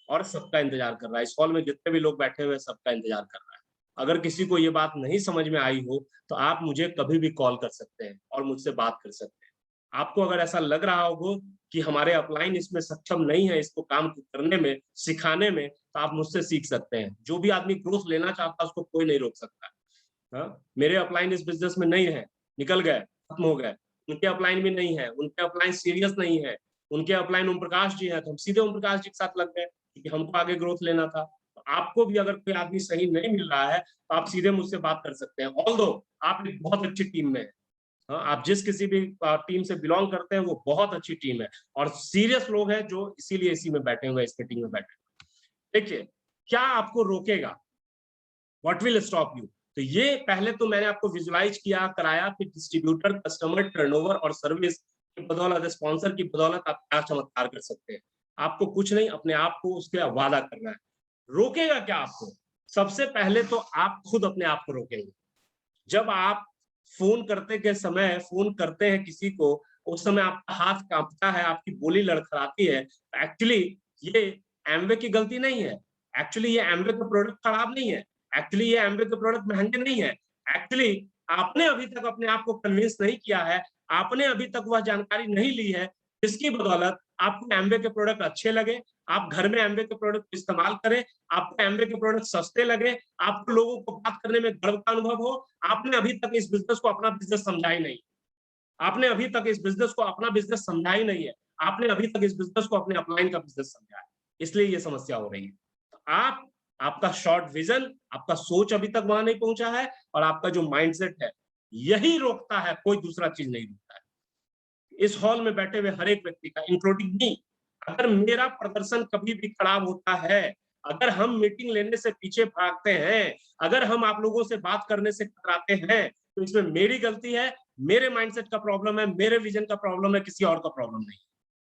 Speaker 1: और सबका इंतजार कर रहा है। इस हॉल में जितने भी लोग बैठे हुए हैं, सबका इंतजार कर रहा है। अगर किसी को ये बात नहीं समझ में आई हो, तो आप मुझे कभी भी कॉल कर सकते हैं और मुझसे बात कर सकते हैं। आपको अगर ऐसा लग रहा हो कि हमारे अपलाइन इसमें सक्षम नहीं है, इसको काम करने में, सिखाने में, तो आप मुझसे सीख सकते हैं। जो भी आदमी ग्रोथ लेना चाहता है, उसको कोई नहीं रोक सकता। हाँ, मेरे अपलाइन इस बिज़नेस में नहीं है, निकल गए, खत्म हो गए। उनके अपलाइन भी नहीं है, उनके अपलाइन सीरियस नहीं है। उनके अपलाइन ओम प्रकाश जी हैं, तो हम सीधे ओम प्रकाश जी के साथ लग गए, क्योंकि हमको आगे ग्रोथ लेना था। तो आपको भी अगर कोई आदमी सही नहीं मिल रहा है, तो आप सीधे मुझसे बात कर सकते हैं। ऑल्दो आप एक बहुत अच्छी टीम में हैं। हाँ, आप जिस किसी भी टीम से बिलॉन्ग करते हैं, वो बहुत अच्छी टीम है और सीरियस लोग हैं जो इसीलिए इसी में बैठे हुए हैं, इस मीटिंग में बैठे हुए हैं। देखिए, क्या आपको रोकेगा? What will stop you? तो ये पहले तो मैंने आपको विजुलाइज किया, कराया कि डिस्ट्रीब्यूटर, कस्टमर टर्नओवर और सर्विस की बदौलत, स्पॉन्सर की बदौलत आप क्या चमत्कार कर सकते हैं। आपको कुछ नहीं, अपने आप को उसके वादा करना है। रोकेगा क्या आपको? सबसे पहले तो आप खुद अपने आप को रोकेंगे। जब आप फ़ोन करते के समय फ़ोन करते हैं किसी को, उस समय आपका हाथ काँपता है, आपकी बोली लड़खड़ाती है, एक्चुअली ये एमवे की गलती नहीं है। एक्चुअली ये एमवे का प्रोडक्ट खराब नहीं है। एक्चुअली ये एमवे के प्रोडक्ट महँगे नहीं है। एक्चुअली आपने अभी तक अपने आप को कन्विंस नहीं किया है, आपने अभी तक वह जानकारी नहीं ली है, जिसकी बदौलत आपको एमवे के प्रोडक्ट अच्छे लगे, आप घर में एमवे के प्रोडक्ट इस्तेमाल करें, आपको एमवे के प्रोडक्ट सस्ते लगे, आपको लोगों को बात करने में गर्व का अनुभव हो, आपने अभी तक इस बिज़नेस को अपना बिज़नेस समझा ही नहीं। आपने अभी तक इस बिज़नेस को अपना बिज़नेस समझा ही नहीं है। आपने अभी तक इस बिज़नेस को अपने अपलाइन का बिज़नेस समझा है। इसलिए ये समस्या हो रही है। तो आपका शॉर्ट विज़न, आपका सोच अभी तक वहाँ नहीं पहुँचा है और आपका जो माइंडसेट है, यही रोकता है, कोई दूसरा चीज़ नहीं रोकता है। इस हॉल में बैठे हुए हर एक व्यक्ति का, इंक्लूडिंग मी, अगर मेरा प्रदर्शन कभी भी खराब होता है, अगर हम मीटिंग लेने से पीछे भागते हैं, अगर हम आप लोगों से बात करने से कतराते हैं, तो इसमें मेरी गलती है, मेरे माइंडसेट का प्रॉब्लम है, मेरे विजन का प्रॉब्लम है, किसी और का प्रॉब्लम नहीं,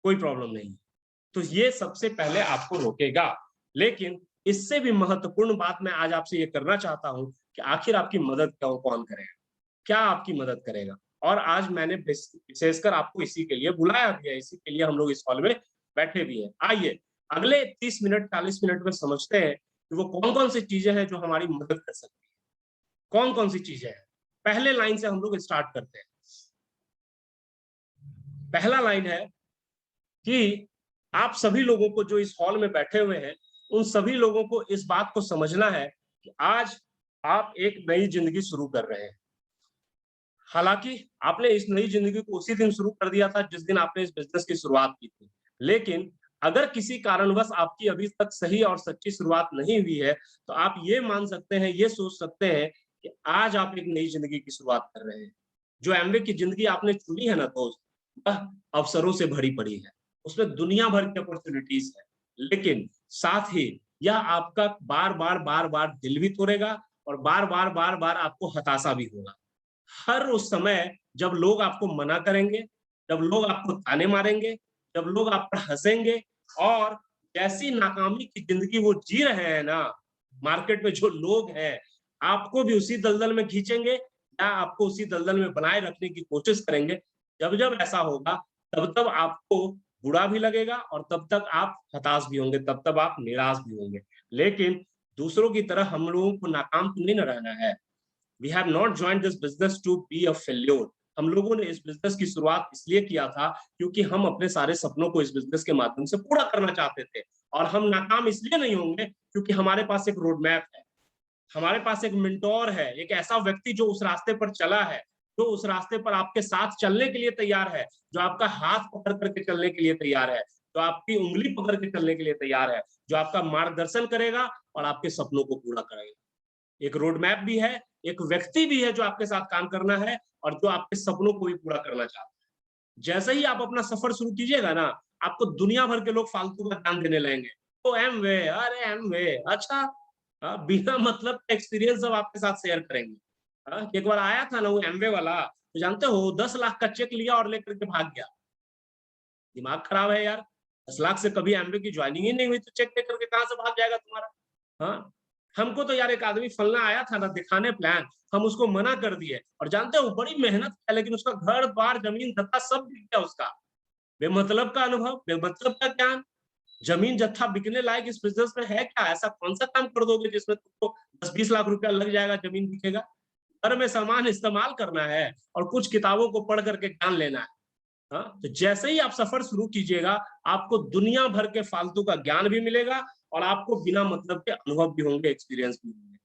Speaker 1: कोई प्रॉब्लम नहीं। तो ये सबसे पहले आपको रोकेगा। लेकिन इससे भी महत्वपूर्ण बात मैं आज आपसे ये करना चाहता हूँ कि आखिर आपकी मदद कौन करेगा? क्या आपकी मदद करेगा? और आज मैंने विशेषकर आपको इसी के लिए बुलाया भी है, इसी के लिए हम लोग इस हॉल में बैठे भी हैं। आइए, अगले 30 मिनट, 40 मिनट में समझते हैं कि वो कौन-कौन सी चीज़ें हैं जो हमारी मदद कर सकती हैं। कौन-कौन सी चीज़ें हैं? पहले लाइन से हम लोग स्टार्ट करते हैं। पहला लाइन है कि आप सभी लोगों को जो इस हॉल में बैठे हुए हैं, उन सभी लोगों को इस बात को समझना है कि आज आप एक नई ज़िंदगी शुरू कर रहे हैं। हालाँकि आपने इस नई ज़िंदगी को उसी दिन शुरू कर दिया था जिस दिन आपने इस बिज़नेस की शुरुआत की थी। लेकिन अगर किसी कारणवश आपकी अभी तक सही और सच्ची शुरुआत नहीं हुई है, तो आप ये मान सकते हैं, ये सोच सकते हैं कि आज आप एक नई ज़िंदगी की शुरुआत कर रहे हैं। जो एमवे की ज़िंदगी आपने चुनी है ना दोस्त, वह अवसरों से भरी पड़ी है। उसमें दुनिया भर की अपॉर्च्युनिटीज़ है। लेकिन साथ ही यह आपका बार-बार, बार-बार दिल भी तोड़ेगा और बार-बार, बार-बार आपको हताशा भी होगा। हर उस समय जब लोग आपको मना करेंगे, जब लोग आपको ताने मारेंगे, जब लोग आप पर हँसेंगे और जैसी नाकामी की ज़िंदगी वो जी रहे हैं ना, मार्केट में जो लोग हैं, आपको भी उसी दलदल में खींचेंगे या आपको उसी दलदल में बनाए रखने की कोशिश करेंगे। जब-जब ऐसा होगा, तब-तब आपको बुरा भी लगेगा और तब तक आप हताश भी होंगे, तब-तब आप निराश भी होंगे। लेकिन दूसरों की तरह हम लोगों को नाकाम तो नहीं ना रहना है। We have not joined this business to be a failure. हम लोगों ने इस बिज़नेस की शुरुआत इसलिए किया था क्योंकि हम अपने सारे सपनों को इस बिज़नेस के माध्यम से पूरा करना चाहते थे और हम नाकाम इसलिए नहीं होंगे क्योंकि हमारे पास एक रोड मैप है, हमारे पास एक मेंटोर है, एक ऐसा व्यक्ति जो उस रास्ते पर चला है, जो उस रास्ते पर आपके साथ चलने के लिए तैयार है, जो आपका हाथ पकड़ करके चलने के लिए तैयार है, जो आपकी उँगली पकड़ के चलने के लिए तैयार है, जो आपका मार्गदर्शन करेगा और आपके सपनों को पूरा करेगा। एक रोड मैप भी है, एक व्यक्ति भी है जो आपके साथ काम करना है और जो आपके सपनों को भी पूरा करना चाहता है। जैसे ही आप अपना सफर शुरू कीजिएगा ना, आपको दुनिया भर के लोग फालतू का ज्ञान देने लगेंगे। ओ एमवे, अरे एमवे, अच्छा बिना मतलब का एक्सपीरियंस सब आपके साथ शेयर करेंगे। एक बार आया था ना वो एमवे वाला, तो जानते हो 10 लाख का चेक लिया और लेकर के भाग गया। दिमाग खराब है यार, 10 लाख से कभी एमवे की जॉइनिंग ही नहीं हुई तो चेक लेकर के कहाँ से भाग जाएगा तुम्हारा? हाँ? हमको तो यार एक आदमी फलना आया था ना दिखाने प्लान, हम उसको मना कर दिए और जानते हो बड़ी मेहनत है लेकिन उसका घर द्वार जमीन जत्था सब बिक गया उसका। बेमतलब का अनुभव, बेमतलब का ज्ञान, जमीन जत्था बिकने लायक इस बिजनेस में है क्या? ऐसा कौन सा काम कर दोगे जिसमें तुमको 10-20 लाख रुपया लग जाएगा, जमीन बिकेगा? घर में सामान इस्तेमाल करना है और कुछ किताबों को पढ़ करके ज्ञान लेना है। हाँ, तो जैसे ही आप सफर शुरू कीजिएगा, आपको दुनिया भर के फालतू का ज्ञान भी मिलेगा और आपको बिना मतलब के अनुभव भी होंगे, एक्सपीरियंस भी होंगे।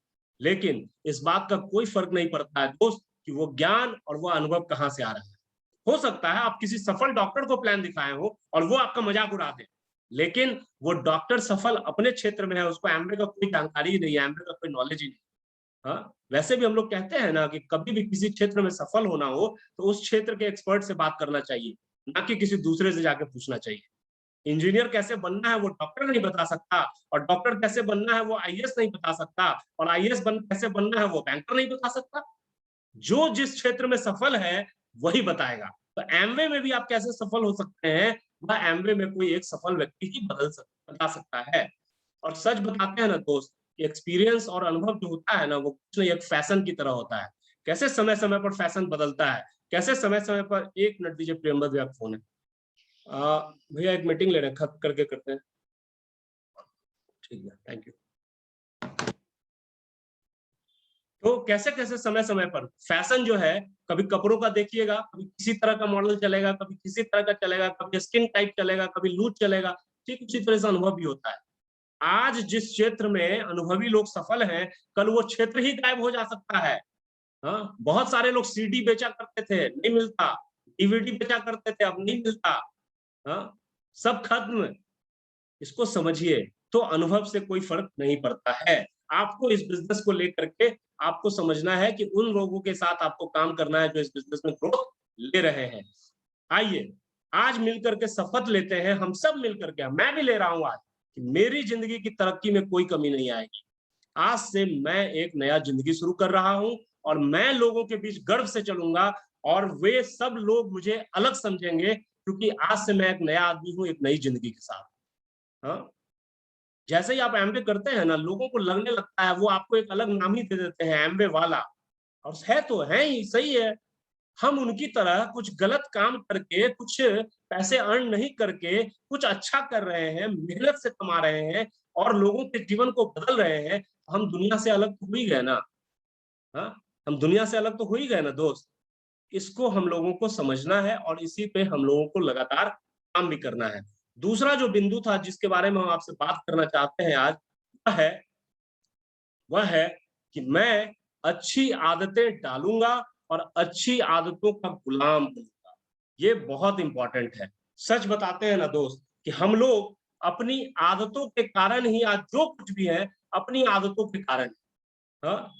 Speaker 1: लेकिन इस बात का कोई फर्क नहीं पड़ता है दोस्त कि वो ज्ञान और वो अनुभव कहाँ से आ रहा है। हो सकता है आप किसी सफल डॉक्टर को प्लान दिखाए हो और वो आपका मजाक उड़ा दे, लेकिन वो डॉक्टर सफल अपने क्षेत्र में है, उसको एमबीए का कोई जानकारी ही नहीं है, एमबीए का कोई नॉलेज ही नहीं। हाँ, वैसे भी हम लोग कहते हैं ना कि कभी भी किसी क्षेत्र में सफल होना हो तो उस क्षेत्र के एक्सपर्ट से बात करना चाहिए, ना कि किसी दूसरे से जाके पूछना चाहिए। इंजीनियर कैसे बनना है वो डॉक्टर नहीं बता सकता और डॉक्टर कैसे बनना है वो आईएएस नहीं बता सकता और आईएएस कैसे बनना है वो बैंकर नहीं बता सकता। जो जिस क्षेत्र में सफल है वही बताएगा। तो एमवे में भी आप कैसे सफल हो सकते हैं, वह एमवे में कोई एक सफल व्यक्ति ही बता सकता है। और सच बताते हैं ना दोस्त, एक्सपीरियंस और अनुभव जो होता है ना वो कुछ नहीं, एक फैशन की तरह होता है। कैसे समय-समय पर फैशन बदलता है, कैसे समय-समय पर 1 मिनट दीजिए प्रियंबद भैया का फ़ोन है। भैया एक मीटिंग ले रहे हैं, खत्म करके करते हैं। ठीक है, थैंक यू। तो कैसे-कैसे समय-समय पर फैशन जो है, कभी कपड़ों का देखिएगा, कभी किसी तरह का मॉडल चलेगा, कभी किसी तरह का चलेगा, कभी स्किन टाइप चलेगा, कभी लूज़ चलेगा, ठीक उसी तरह से अनुभव भी होता है। आज जिस क्षेत्र में अनुभवी लोग सफल हैं, कल वो क्षेत्र ही गायब हो जा सकता है। हाँ, बहुत सारे लोग सीडी बेचा करते थे, नहीं मिलता, डीवीडी बेचा करते थे, अब नहीं मिलता। हाँ, सब खत्म। इसको समझिए, तो अनुभव से कोई फ़र्क नहीं पड़ता है। आपको इस बिज़नेस को लेकर के आपको समझना है कि उन लोगों के साथ आपको काम करना है जो इस बिज़नेस में ग्रोथ ले रहे हैं। आइए, आज मिलकर के शपथ लेते हैं, हम सब मिलकर के, मैं भी ले रहा हूँ आज, कि मेरी ज़िंदगी की तरक्की में कोई कमी नहीं आएगी। आज से मैं एक नया ज़िंदगी शुरू कर रहा हूँ और मैं लोगों के बीच गर्व से चलूँगा और वे सब लोग मुझे अलग समझेंगे क्योंकि आज से मैं एक नया आदमी हूँ, एक नई ज़िंदगी के साथ। हाँ, जैसे ही आप एमबीए करते हैं ना, लोगों को लगने लगता है वो आपको एक अलग नाम ही दे देते हैं एमबीए वाला और है तो है ही, सही है। हम उनकी तरह कुछ गलत काम करके, कुछ पैसे अर्न नहीं करके, कुछ अच्छा कर रहे हैं, मेहनत से कमा रहे हैं और लोगों के जीवन को बदल रहे हैं, हम दुनिया से अलग तो हो ही गए ना, हाँ? हम दुनिया से अलग तो हो ही गए ना दोस्त। इसको हम लोगों को समझना है और इसी पे हम लोगों को लगातार काम भी करना है। दूसरा जो बिंदु था जिसके बारे में हम आपसे बात करना चाहते हैं आज, वह है वह है कि मैं अच्छी आदतें डालूँगा और अच्छी आदतों का गुलाम बनूँगा। ये बहुत इम्पोर्टेंट है। सच बताते हैं ना दोस्त कि हम लोग अपनी आदतों के कारण ही आज जो कुछ भी है, अपनी आदतों के कारण हाँ,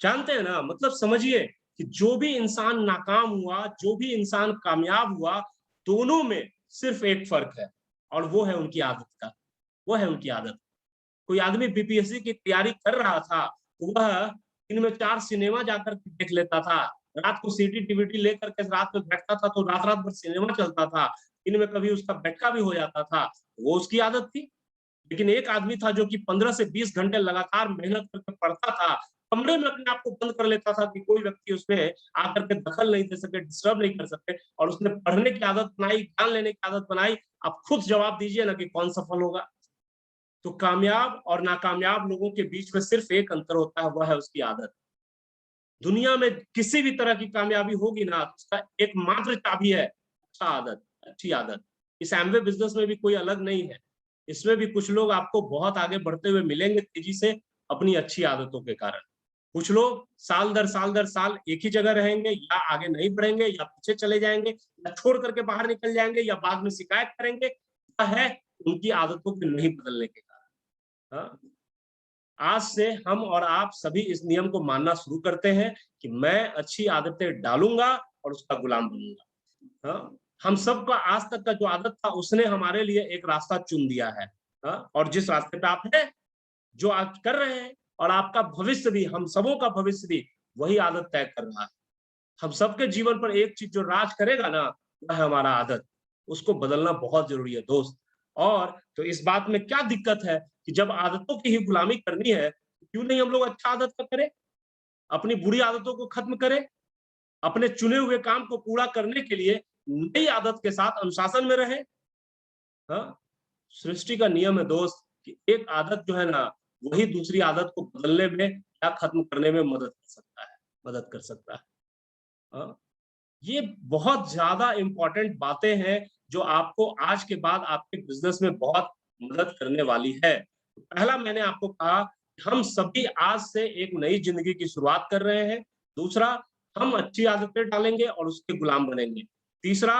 Speaker 1: जानते हैं ना मतलब समझिए कि जो भी इंसान नाकाम हुआ, जो भी इंसान कामयाब हुआ, दोनों में सिर्फ एक फ़र्क है और वो है उनकी आदत का, वो है उनकी आदत। कोई आदमी बीपीएससी की तैयारी कर रहा था, तो वह दिन में 4 सिनेमा जाकर के देख लेता था। रात को सीडी-डीवीडी लेकर के रात में बैठता था, तो रात-रात भर सिनेमा चलता था। दिन में कभी उसका बैठका भी हो जाता था, वो उसकी आदत थी। लेकिन एक आदमी था जो कि 15 से 20 घंटे लगातार मेहनत करके पढ़ता था, कमरे में अपने आप को बंद कर लेता था कि कोई व्यक्ति उसमें आकर के दखल नहीं दे सके, डिस्टर्ब नहीं कर सके और उसने पढ़ने की आदत बनाई, ज्ञान लेने की आदत बनाई। आप खुद जवाब दीजिए ना कि कौन सफल होगा? तो कामयाब और नाकामयाब लोगों के बीच में सिर्फ एक अंतर होता है, वह है उसकी आदत। दुनिया में किसी भी तरह की कामयाबी होगी ना, तो उसका एकमात्र चाबी है अच्छा आदत, अच्छी आदत। इस एमवे बिज़नेस में भी कोई अलग नहीं है। इसमें भी कुछ लोग आपको बहुत आगे बढ़ते हुए मिलेंगे तेज़ी से अपनी अच्छी आदतों के कारण। कुछ लोग साल दर साल एक ही जगह रहेंगे या आगे नहीं बढ़ेंगे या पीछे चले जाएँगे या छोड़ कर के बाहर निकल जाएँगे या बाद में शिकायत करेंगे। यह है उनकी आदतों के नहीं बदलने के कारण। हाँ? आज से हम और आप सभी इस नियम को मानना शुरू करते हैं कि मैं अच्छी आदतें डालूँगा और उसका गुलाम बनूँगा। हाँ? हम सबका आज तक का जो आदत था उसने हमारे लिए एक रास्ता चुन दिया है। हाँ? और जिस रास्ते पे आप हैं, जो आप कर रहे हैं और आपका भविष्य भी, हम सबों का भविष्य भी वही आदत तय कर रहा है। हम सबके जीवन पर एक चीज़ जो राज करेगा ना, वह है हमारा आदत। उसको बदलना बहुत ज़रूरी है दोस्त। और तो इस बात में क्या दिक्कत है कि जब आदतों की ही गुलामी करनी है, क्यों नहीं हम लोग अच्छा आदत का करें, अपनी बुरी आदतों को खत्म करें, अपने चुने हुए काम को पूरा करने के लिए नई आदत के साथ अनुशासन में रहे। हाँ, सृष्टि का नियम है दोस्त कि एक आदत जो है ना, वही दूसरी आदत को बदलने में या खत्म करने में मदद कर सकता है। हाँ, ये बहुत ज़्यादा इम्पोर्टेंट बातें हैं, जो आपको आज के बाद आपके बिज़नेस में बहुत मदद करने वाली है। पहला मैंने आपको कहा, हम सभी आज से एक नई ज़िंदगी की शुरुआत कर रहे हैं। दूसरा, हम अच्छी आदतें डालेंगे और उसके गुलाम बनेंगे। तीसरा,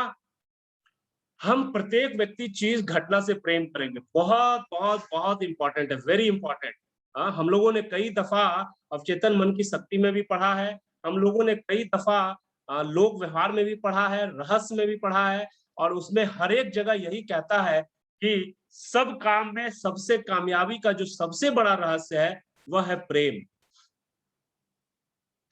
Speaker 1: हम प्रत्येक व्यक्ति, चीज़, घटना से प्रेम करेंगे। बहुत, बहुत, बहुत इम्पोर्टेंट है, वेरी इम्पोर्टेंट। हम लोगों ने कई दफ़ा अवचेतन मन की शक्ति में भी पढ़ा है, हम लोगों ने कई दफ़ा लोक व्यवहार में भी पढ़ा है, रहस्य में भी पढ़ा है और उसमें हर एक जगह यही कहता है कि सब काम में सबसे कामयाबी का जो सबसे बड़ा रहस्य है, वह है प्रेम।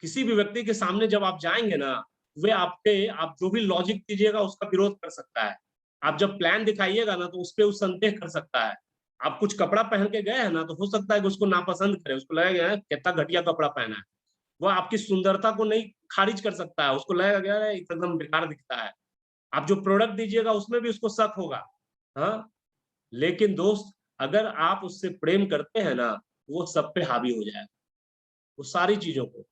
Speaker 1: किसी भी व्यक्ति के सामने जब आप जाएँगे ना, आप जो भी लॉजिक दीजिएगा उसका विरोध कर सकता है। आप जब प्लान दिखाइएगा ना, तो उसपे वो संदेह कर सकता है। आप कुछ कपड़ा पहन के गए हैं ना, तो हो सकता है कि उसको नापसंद करे, उसको लगेगा यार कितना घटिया कपड़ा पहना है। वो आपकी सुंदरता को नहीं खारिज कर सकता है, उसको लगेगा कि यार ये एकदम बेकार दिखता है। आप जो प्रोडक्ट दीजिएगा उसमें भी उसको शक होगा। हाँ? लेकिन दोस्त, अगर आप उससे प्रेम करते हैं ना, वो सब पे हावी हो जाएगा, वो सारी चीज़ों को।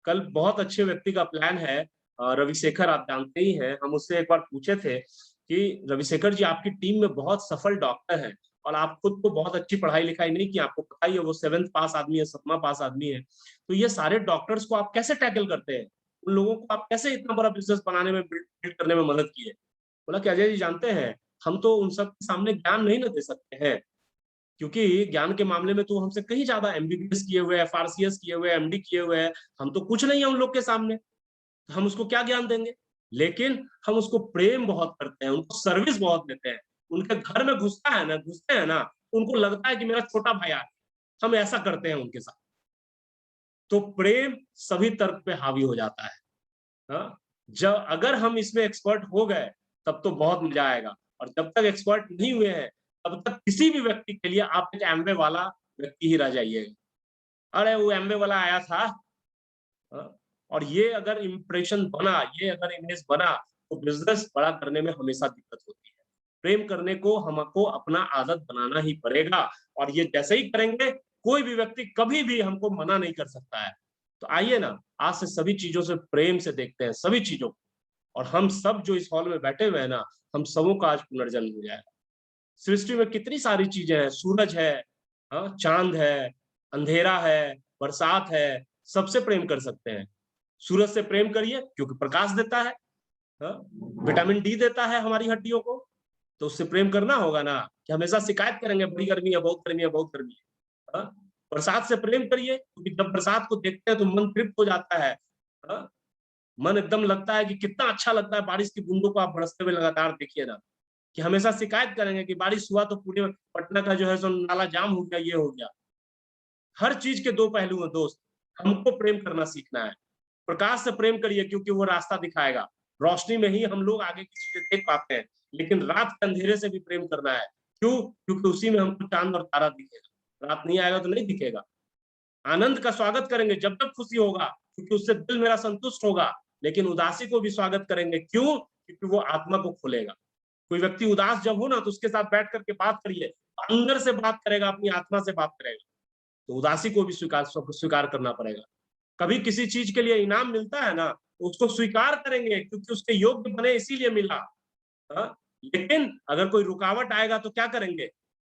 Speaker 1: कल बहुत अच्छे व्यक्ति का प्लान है, रविशेखर आप जानते ही हैं, हम उससे एक बार पूछे थे कि रविशेखर जी, आपकी टीम में बहुत सफल डॉक्टर हैं और आप खुद को बहुत अच्छी पढ़ाई-लिखाई नहीं की, आपको पता ही है वो 7th पास आदमी है, 7वाँ पास आदमी है। तो ये सारे डॉक्टर्स को आप कैसे टैकल करते हैं? उन लोगों को आप कैसे इतना बड़ा बिज़नेस बनाने में बिल्ड बिल्ड करने में मदद किए? बोला कि अजय जी जानते हैं, हम तो उन सब के सामने ज्ञान नहीं ना दे सकते हैं। क्योंकि ज्ञान के मामले में तो हमसे कहीं ज़्यादा एमबीबीएस किए हुए हैं, एफआरसीएस किए हुए हैं, एमडी किए हुए हैं, हम तो कुछ नहीं है उन लोग के सामने, हम उसको क्या ज्ञान देंगे? लेकिन हम उसको प्रेम बहुत करते हैं, उनको सर्विस बहुत देते हैं। उनके घर में घुसते हैं ना, उनको लगता है कि मेरा छोटा भाई आ गया, हम ऐसा करते हैं उनके साथ। तो प्रेम सभी तर्क पे हावी हो जाता है। हाँ? जब अगर हम इसमें एक्सपर्ट हो गए, तब तो बहुत मज़ा आएगा और जब तक एक्सपर्ट नहीं हुए हैं, तब तक किसी भी व्यक्ति के लिए आप एक एमवे वाला व्यक्ति ही रह जाइएगा। अरे! वो एमवे वाला आया था, और ये अगर इम्प्रेशन बना, ये अगर इमेज बना, तो बिज़नेस बड़ा करने में हमेशा दिक्कत होती है। प्रेम करने को हमको अपना आदत बनाना ही पड़ेगा और ये जैसे ही करेंगे, कोई भी व्यक्ति कभी भी हमको मना नहीं कर सकता है। तो आइए ना, आज से सभी चीज़ों से प्रेम से देखते हैं, सभी चीज़ों को और हम सब जो इस हॉल में बैठे हुए हैं ना, हम सबों का आज पुनर्जन्म हो जाएगा। सृष्टि में कितनी सारी चीज़ें हैं, सूरज है, चाँद है, अंधेरा है, बरसात है, सबसे प्रेम कर सकते हैं। सूरज से प्रेम करिए क्योंकि प्रकाश देता है, हाँ? विटामिन डी देता है हमारी हड्डियों को, तो उससे प्रेम करना होगा ना कि हमेशा शिकायत करेंगे बड़ी गर्मी है, बहुत गर्मी है, बहुत गर्मी है। बरसात से प्रेम करिए क्योंकि जब बरसात को देखते हैं तो मन तृप्त हो जाता है। हाँ? मन एकदम लगता है कि कितना अच्छा लगता है बारिश की बूंदों को आप बरसते हुए लगातार देखिए ना, कि हमेशा शिकायत करेंगे कि बारिश हुआ तो पूरे पटना का जो है सो नाला जाम हो गया, ये हो गया। हर चीज़ के 2 पहलू हैं दोस्त, हमको प्रेम करना सीखना है। प्रकाश से प्रेम करिए क्योंकि वो रास्ता दिखाएगा। रोशनी में ही हम लोग आगे की चीज़ें देख पाते हैं, लेकिन रात के अंधेरे से भी प्रेम करना है। क्यों? क्योंकि उसी में हमको चाँद और तारा दिखेगा। रात नहीं आएगा तो नहीं दिखेगा। आनंद का स्वागत करेंगे जब-जब खुशी होगा, क्योंकि उससे दिल मेरा संतुष्ट होगा, लेकिन उदासी को भी स्वागत करेंगे। क्यों? क्योंकि वो आत्मा को खोलेगा। कोई व्यक्ति उदास जब हो ना, तो उसके साथ बैठ कर के बात करिए। अंदर से बात करेगा, अपनी आत्मा से बात करेगा। तो उदासी को भी स्वीकार करना पड़ेगा। कभी किसी चीज़ के लिए इनाम मिलता है ना, तो उसको स्वीकार करेंगे क्योंकि उसके योग्य बने इसीलिए मिला। हाँ? लेकिन अगर कोई रुकावट आएगा तो क्या करेंगे?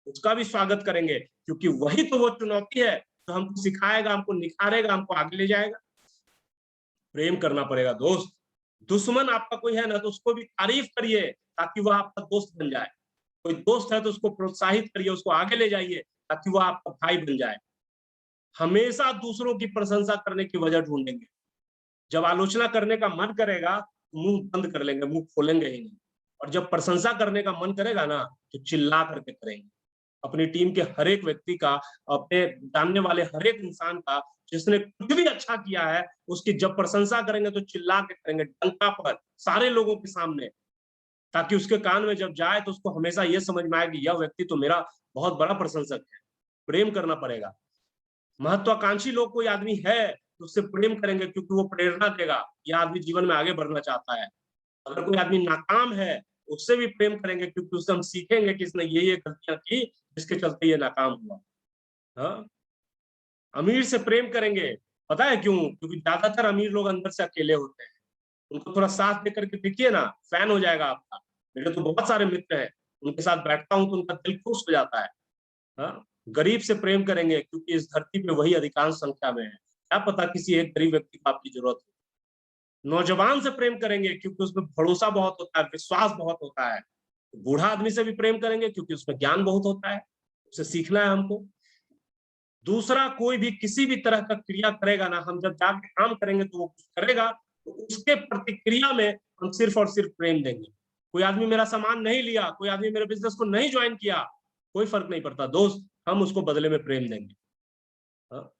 Speaker 1: उसका भी स्वागत करेंगे क्योंकि वही तो वो चुनौती है, जो हमको सिखाएगा, हमको निखारेगा, हमको आगे ले जाएगा। प्रेम करना पड़ेगा दोस्त। दुश्मन आपका कोई है ना, तो उसको भी तारीफ़ करिए ताकि वह आपका दोस्त बन जाए। कोई दोस्त है तो उसको प्रोत्साहित करिए, उसको आगे ले जाइए ताकि वह आपका भाई बन जाए। हमेशा दूसरों की प्रशंसा करने की वजह ढूँढेंगे। जब आलोचना करने का मन करेगा, मुँह बंद कर लेंगे, मुँह खोलेंगे ही नहीं। और जब प्रशंसा करने का मन करेगा ना, तो चिल्ला करके करेंगे। अपनी टीम के हर एक व्यक्ति का, अपने जानने वाले हर एक इंसान का, जिसने कुछ भी अच्छा किया है, उसकी जब प्रशंसा करेंगे तो चिल्ला के करेंगे, डंका पर, सारे लोगों के सामने, ताकि उसके कान में जब जाए तो उसको हमेशा ये समझ में आए कि यह व्यक्ति तो मेरा बहुत बड़ा प्रशंसक है। प्रेम करना पड़ेगा। महत्वाकांक्षी लोग कोई आदमी है तो उससे प्रेम करेंगे क्योंकि वो प्रेरणा देगा, यह आदमी जीवन में आगे बढ़ना चाहता है। अगर कोई आदमी नाकाम है, उससे भी प्रेम करेंगे क्योंकि उससे हम सीखेंगे कि इसने ये गलतियां की जिसके चलते ये नाकाम हुआ। हाँ? अमीर से प्रेम करेंगे, पता है क्यों? क्योंकि ज्यादातर अमीर लोग अंदर से अकेले होते हैं। उनको थोड़ा साथ देकर के देखिए ना, फैन हो जाएगा आपका। मेरे तो बहुत सारे मित्र हैं, उनके साथ बैठता हूँ तो उनका दिल खुश हो जाता है। हाँ? गरीब से प्रेम करेंगे क्योंकि इस धरती पे वही अधिकांश संख्या में है। क्या पता किसी एक गरीब व्यक्ति को आपकी जरूरत हो। नौजवान से प्रेम करेंगे क्योंकि उसमें भरोसा बहुत होता है, विश्वास बहुत होता है। बूढ़ा आदमी से भी प्रेम करेंगे क्योंकि उसमें ज्ञान बहुत होता है, उसे सीखना है हमको। दूसरा कोई भी किसी भी तरह का क्रिया करेगा ना, हम जब जाके काम करेंगे तो वो कुछ करेगा, तो उसके प्रतिक्रिया में हम सिर्फ और सिर्फ प्रेम देंगे। कोई आदमी मेरा सामान नहीं लिया, कोई आदमी मेरे बिजनेस को नहीं ज्वाइन किया, कोई फर्क नहीं पड़ता दोस्त, हम उसको बदले में प्रेम देंगे। हाँ?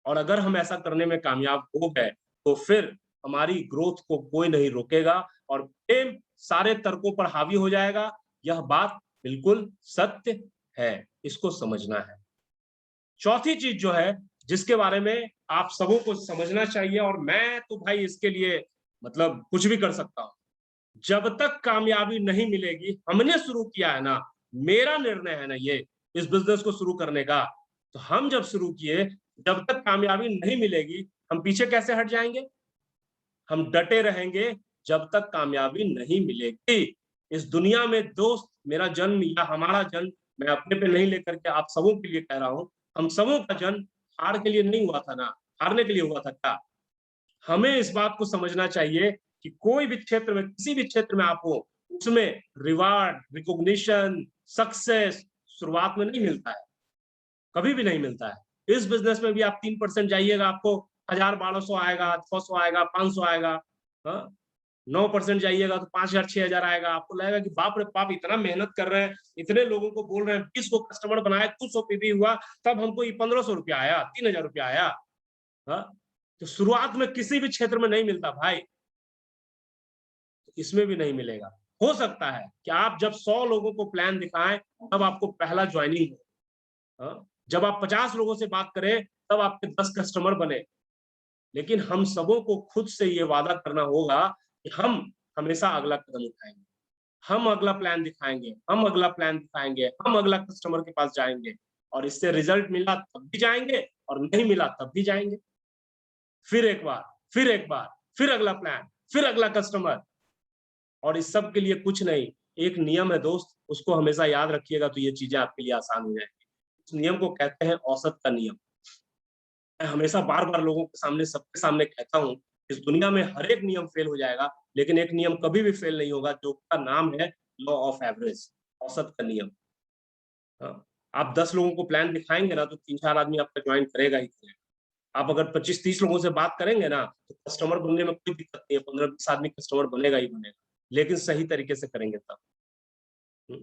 Speaker 1: और अगर हम ऐसा करने में कामयाब हो गए तो फिर हमारी ग्रोथ को कोई नहीं रोकेगा और प्रेम सारे तर्कों पर हावी हो जाएगा। यह बात बिल्कुल सत्य है, इसको समझना है। चौथी चीज जो है जिसके बारे में आप सबों को समझना चाहिए, और मैं तो भाई इसके लिए मतलब कुछ भी कर सकता हूं, जब तक कामयाबी नहीं मिलेगी, हमने शुरू किया है ना, मेरा निर्णय है ना ये इस बिजनेस को शुरू करने का, तो हम जब शुरू किए, जब तक कामयाबी नहीं मिलेगी हम पीछे कैसे हट जाएंगे? हम डटे रहेंगे जब तक कामयाबी नहीं मिलेगी। इस दुनिया में दोस्त, मेरा जन्म या हमारा जन्म मैं अपने पे नहीं लेकर के आप सबों के लिए कह रहा हूं, हम सबों का जन्म हार के लिए नहीं हुआ था ना, हारने के लिए हुआ था क्या? हमें इस बात को समझना चाहिए कि कोई भी क्षेत्र में, किसी भी क्षेत्र में आप हो, उसमें रिवार्ड, रिकॉग्निशन, सक्सेस शुरुआत में नहीं मिलता है, कभी भी नहीं मिलता है। इस बिजनेस में भी आप 3% जाइएगा, आपको 1000-1200 आएगा, 600 आएगा, 500 आएगा। हाँ? 9% जाइएगा तो 5000 6000 आएगा। आपको लगेगा कि बाप रे बाप, इतना मेहनत कर रहे हैं, इतने लोगों को बोल रहे हैं, 20 को कस्टमर बनाए, कुछ सौ पीवी हुआ, तब हमको ये 1500 रुपया आया, 3000 रुपया आया। हाँ? तो शुरुआत में किसी भी क्षेत्र में नहीं मिलता भाई, इसमें भी नहीं मिलेगा। हो सकता है कि आप जब 100 लोगों को प्लान दिखाएं तब आपको पहला ज्वाइनिंग हो। हाँ? जब आप 50 लोगों से बात करें तब आपके 10 कस्टमर बने। लेकिन हम सबों को खुद से ये वादा करना होगा कि हम हमेशा अगला कदम उठाएंगे, हम अगला प्लान दिखाएंगे, हम अगला प्लान दिखाएंगे, हम अगला कस्टमर के पास जाएंगे, और इससे रिजल्ट मिला तब भी जाएंगे और नहीं मिला तब भी जाएंगे। फिर एक बार, फिर एक बार, फिर अगला प्लान, फिर अगला कस्टमर। और इस सब के लिए कुछ नहीं, एक नियम है दोस्त, उसको हमेशा याद रखिएगा तो ये चीजें आपके लिए आसान हो जाएंगी। इस नियम को कहते हैं औसत का नियम। मैं हमेशा बार-बार लोगों के सामने, सबके सामने कहता हूँ, इस दुनिया में हर एक नियम फेल हो जाएगा, लेकिन एक नियम कभी भी फेल नहीं होगा, जो का नाम है लॉ ऑफ एवरेज, औसत का नियम। हाँ, आप 10 लोगों को प्लान दिखाएँगे ना, तो 3-4 आदमी आपका जॉइन करेगा ही करेगा। आप अगर 25-30 लोगों से बात करेंगे ना, तो कस्टमर बनने में कोई दिक्कत नहीं है, 15-20 आदमी कस्टमर बनेगा ही बनेगा, लेकिन सही तरीके से करेंगे तब। हुँ,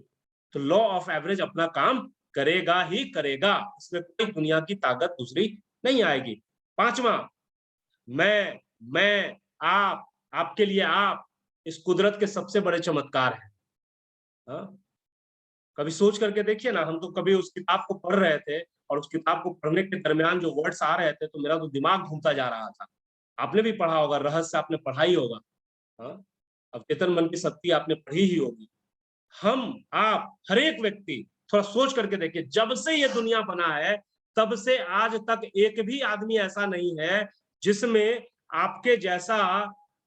Speaker 1: तो लॉ ऑफ एवरेज अपना काम करेगा ही करेगा, इसमें कोई दुनिया की ताकत दूसरी नहीं आएगी। 5वां, मैं, आप, आपके लिए आप, इस कुदरत के सबसे बड़े चमत्कार हैं। हाँ? कभी सोच करके देखिए ना, हम तो कभी उस किताब को पढ़ रहे थे और उस किताब को पढ़ने के दरमियान जो वर्ड्स आ रहे थे, तो मेरा तो दिमाग घूमता जा रहा था। आपने भी पढ़ा होगा, रहस्य आपने पढ़ा ही होगा। हाँ? अवचेतन मन की शक्ति आपने पढ़ी ही होगी। हम, आप, हर एक व्यक्ति थोड़ा सोच करके देखिए, जब से ये दुनिया बना है, तब से आज तक एक भी आदमी ऐसा नहीं है, जिसमें आपके जैसा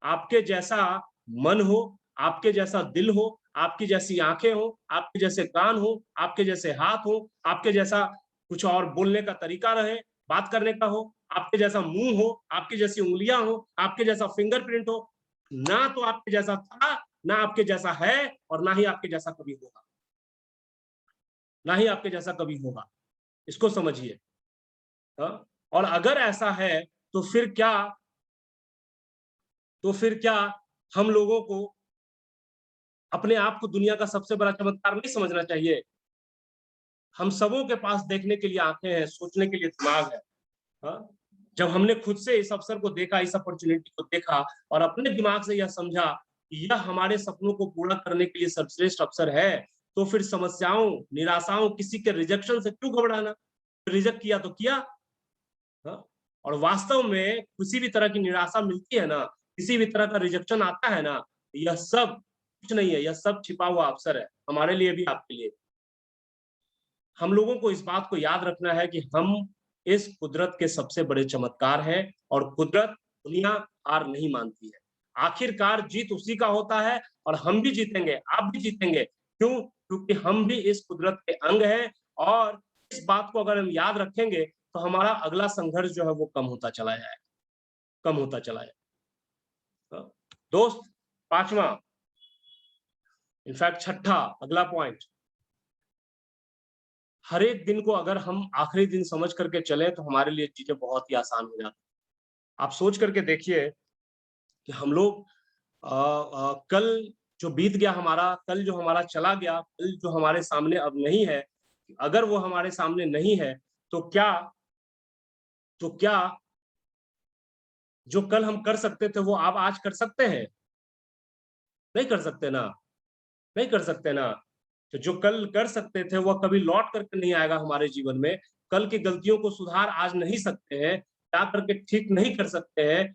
Speaker 1: आपके जैसा मन हो, आपके जैसा दिल हो, आपकी जैसी आँखें हों, आपके जैसे कान हों, आपके जैसे हाथ हों, आपके जैसा कुछ और बोलने का तरीका रहे, बात करने का हो, आपके जैसा मुँह हो, आपकी जैसी उँगलियाँ हो, आपके जैसा फिंगरप्रिंट हो। ना तो आपके जैसा था, ना आपके जैसा है, और ना ही आपके जैसा कभी होगा। ना ही आपके जैसा कभी होगा। इसको समझिए। हाँ? और अगर ऐसा है तो फिर क्या हम लोगों को अपने आप को दुनिया का सबसे बड़ा चमत्कार नहीं समझना चाहिए? हम सबों के पास देखने के लिए आँखें हैं, सोचने के लिए दिमाग है। हाँ? जब हमने खुद से इस अवसर को देखा, इस अपॉर्च्युनिटी को देखा और अपने दिमाग से यह समझा कि यह हमारे सपनों को पूरा करने के लिए सर्वश्रेष्ठ अवसर है, तो फिर समस्याओं, निराशाओं, किसी के रिजेक्शन से क्यों घबराना? रिजेक्ट किया तो किया, हाँ? और वास्तव में किसी भी तरह की निराशा मिलती है ना, किसी भी तरह का रिजेक्शन आता है ना, यह सब कुछ नहीं है, यह सब छिपा हुआ अवसर है, हमारे लिए भी, आपके लिए। हम लोगों को इस बात को याद रखना है कि हम इस कुदरत के सबसे बड़े चमत्कार हैं और कुदरत, दुनिया हार नहीं मानती है। आखिरकार जीत उसी का होता है और हम भी जीतेंगे, आप भी जीतेंगे। क्यों? क्योंकि हम भी इस कुदरत के अंग हैं और इस बात को अगर हम याद रखेंगे, तो हमारा अगला संघर्ष जो है वो कम होता चला जाएगा, कम होता चला जाएगा। दोस्त, 5वां, इनफैक्ट छठा, अगला पॉइंट, हर एक दिन को अगर हम आखिरी दिन समझ करके चलें, तो हमारे लिए चीज़ें बहुत ही आसान हो जाती हैं। आप सोच करके देखिए कि हम लोग कल जो बीत गया हमारा, कल जो हमारा चला गया, कल जो हमारे सामने अब नहीं है, अगर वो हमारे सामने नहीं है, तो क्या जो कल हम कर सकते थे, वो आप आज कर सकते हैं? नहीं कर सकते ना, नहीं कर सकते ना। तो जो कल कर सकते थे, वो कभी लौट कर के नहीं आएगा हमारे जीवन में। कल की गलतियों को सुधार आज नहीं सकते हैं, जा करके ठीक नहीं कर सकते हैं,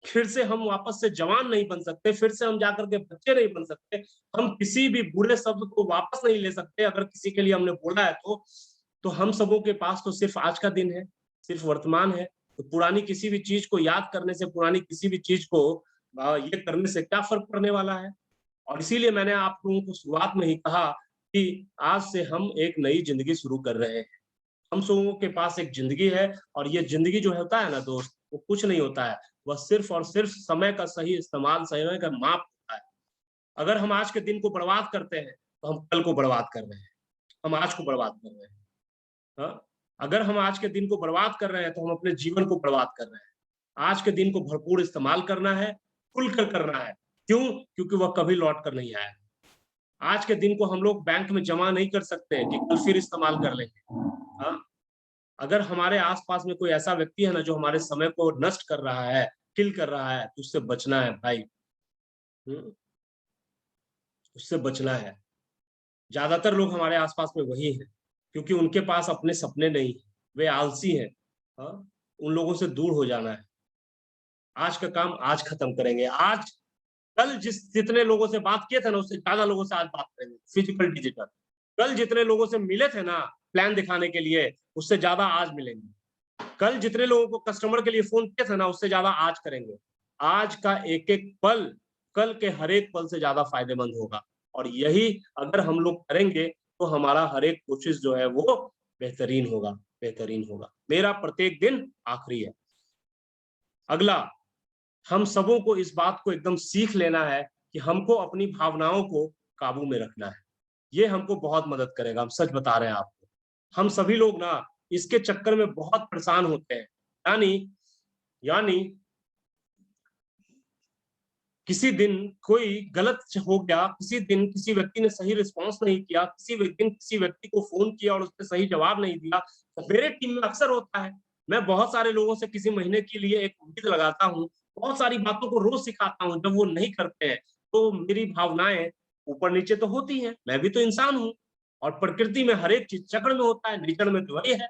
Speaker 1: फिर से हम वापस से जवान नहीं बन सकते, फिर से हम जाकर के बच्चे नहीं बन सकते, हम किसी भी बुरे शब्द को वापस नहीं ले सकते, अगर किसी के लिए हमने बोला है तो। तो हम सबों के पास तो सिर्फ आज का दिन है, सिर्फ वर्तमान है। तो पुरानी किसी भी चीज़ को याद करने से, पुरानी किसी भी चीज़ को ये करने से क्या फ़र्क पड़ने वाला है? और इसीलिए मैंने आप लोगों को शुरुआत में ही कहा कि आज से हम एक नई ज़िंदगी शुरू कर रहे हैं। हम सबों के पास एक ज़िंदगी है और ये ज़िंदगी जो होता है ना दोस्त, वो कुछ नहीं होता है। वह सिर्फ़ और सिर्फ़ समय का सही इस्तेमाल, समय का माप होता है। अगर हम आज के दिन को बर्बाद करते हैं, तो हम कल को बर्बाद कर रहे हैं। हम आज को बर्बाद कर रहे हैं। हाँ? अगर हम आज के दिन को बर्बाद कर रहे हैं, तो हम अपने जीवन को बर्बाद कर रहे हैं। आज के दिन को भरपूर इस्तेमाल करना है, खुलकर करना है। क्यों? क्योंकि वह कभी लौट कर नहीं आएगा। आज के दिन को हम लोग बैंक में जमा नहीं कर सकते हैं कि कल फिर इस्तेमाल कर लेंगे। हाँ? अगर हमारे आस-पास में कोई ऐसा व्यक्ति है ना जो हमारे समय को नष्ट कर रहा है, किल कर रहा है, तो उससे बचना है भाई। हुँ? उससे बचना है। ज़्यादातर लोग हमारे आस-पास में वही हैं, क्योंकि उनके पास अपने सपने नहीं हैं, वे आलसी हैं। हाँ? उन लोगों से दूर हो जाना है। आज का काम आज खत्म करेंगे। आज कल जितने लोगों से बात किए थे ना, उससे ज़्यादा लोगों से आज बात करेंगे, फिज़िकल, डिजिटल। कल जितने लोगों से मिले थे ना, प्लान दिखाने के लिए, उससे ज़्यादा आज मिलेंगे। कल जितने लोगों को कस्टमर के लिए फ़ोन किए थे ना, उससे ज़्यादा आज करेंगे। आज का एक-एक पल, कल के हर एक पल से ज़्यादा फ़ायदेमंद होगा और यही अगर हम लोग करेंगे, तो हमारा हर एक कोशिश जो है वो बेहतरीन होगा, बेहतरीन होगा। मेरा प्रत्येक दिन आखिरी है। अगला, हम सबों को इस बात को एकदम सीख लेना है कि हमको अपनी भावनाओं को काबू में रखना है। ये हमको बहुत मदद करेगा, हम सच बता रहे हैं आपको। हम सभी लोग ना इसके चक्कर में बहुत परेशान होते हैं। यानी यानी किसी दिन कोई गलत हो गया, किसी दिन किसी व्यक्ति ने सही रिस्पॉन्स नहीं किया, दिन किसी व्यक्ति को फ़ोन किया और उसने सही जवाब नहीं दिया, तो मेरे टीम में अक्सर होता है। मैं बहुत सारे लोगों से किसी महीने के लिए एक उम्मीद लगाता हूँ, बहुत सारी बातों को रोज़ सिखाता हूँ, जब वो नहीं करते हैं, तो मेरी भावनाएँ ऊपर-नीचे तो होती हैं, मैं भी तो इंसान हूँ और प्रकृति में हर एक चीज़ चक्र में होता है, नेचर में तो वही है।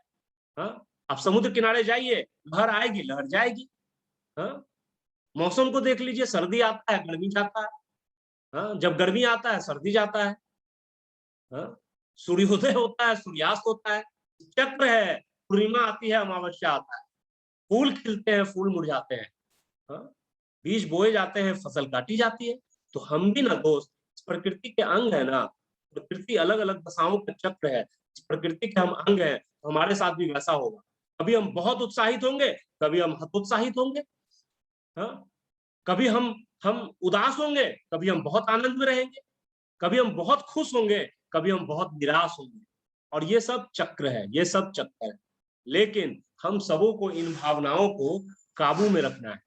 Speaker 1: हाँ? आप समुद्र किनारे जाइए, लहर आएगी, लहर जाएगी। हाँ? मौसम को देख लीजिए, सर्दी आता है, गर्मी जाता है। हाँ? जब गर्मी आता है, सर्दी जाता है। हाँ? सूर्योदय होता है, सूर्यास्त होता है। चक्र है, पूर्णिमा आती है, अमावस्या आता है। फूल खिलते हैं, फूल मुरझाते हैं। हाँ? बीज बोए जाते हैं, फसल काटी जाती है। तो हम भी ना दोस्त, इस प्रकृति के अंग है ना, प्रकृति अलग-अलग दशाओं का चक्र है। इस प्रकृति के हम अंग हैं, तो हमारे साथ भी वैसा होगा। कभी हम बहुत उत्साहित होंगे, कभी हम हतोत्साहित होंगे। हाँ? कभी हम उदास होंगे, कभी हम बहुत आनंद में रहेंगे, कभी हम बहुत खुश होंगे, कभी हम बहुत निराश होंगे और ये सब चक्र है, ये सब चक्कर है। लेकिन हम सबों को इन भावनाओं को काबू में रखना है।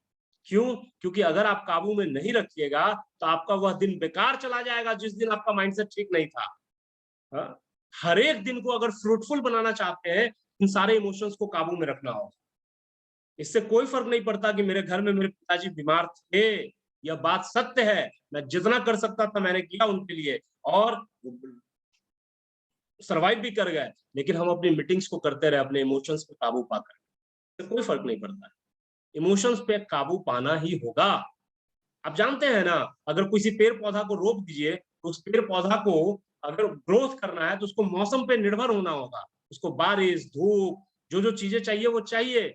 Speaker 1: क्यों? क्योंकि अगर आप काबू में नहीं रखिएगा, तो आपका वह दिन बेकार चला जाएगा जिस दिन आपका माइंडसेट ठीक नहीं था। हाँ? हर एक दिन को अगर फ्रूटफुल बनाना चाहते हैं, इन सारे इमोशंस को काबू में रखना होगा। इससे कोई फ़र्क नहीं पड़ता कि मेरे घर में मेरे पिताजी बीमार थे, यह बात सत्य है। मैं जितना कर सकता था मैंने किया उनके लिए और सर्वाइव भी कर गए, लेकिन हम अपनी मीटिंग्स को करते रहे अपने इमोशंस पे काबू पाकर। इससे कोई फर्क नहीं पड़ता है। इमोशंस पे काबू पाना ही होगा। आप जानते हैं ना, अगर किसी पेड़ पौधा को रोप दीजिए, तो उस पेड़ पौधा को अगर ग्रोथ करना है तो उसको मौसम पे निर्भर होना होगा। उसको बारिश, धूप, जो चीजें चाहिए वो चाहिए।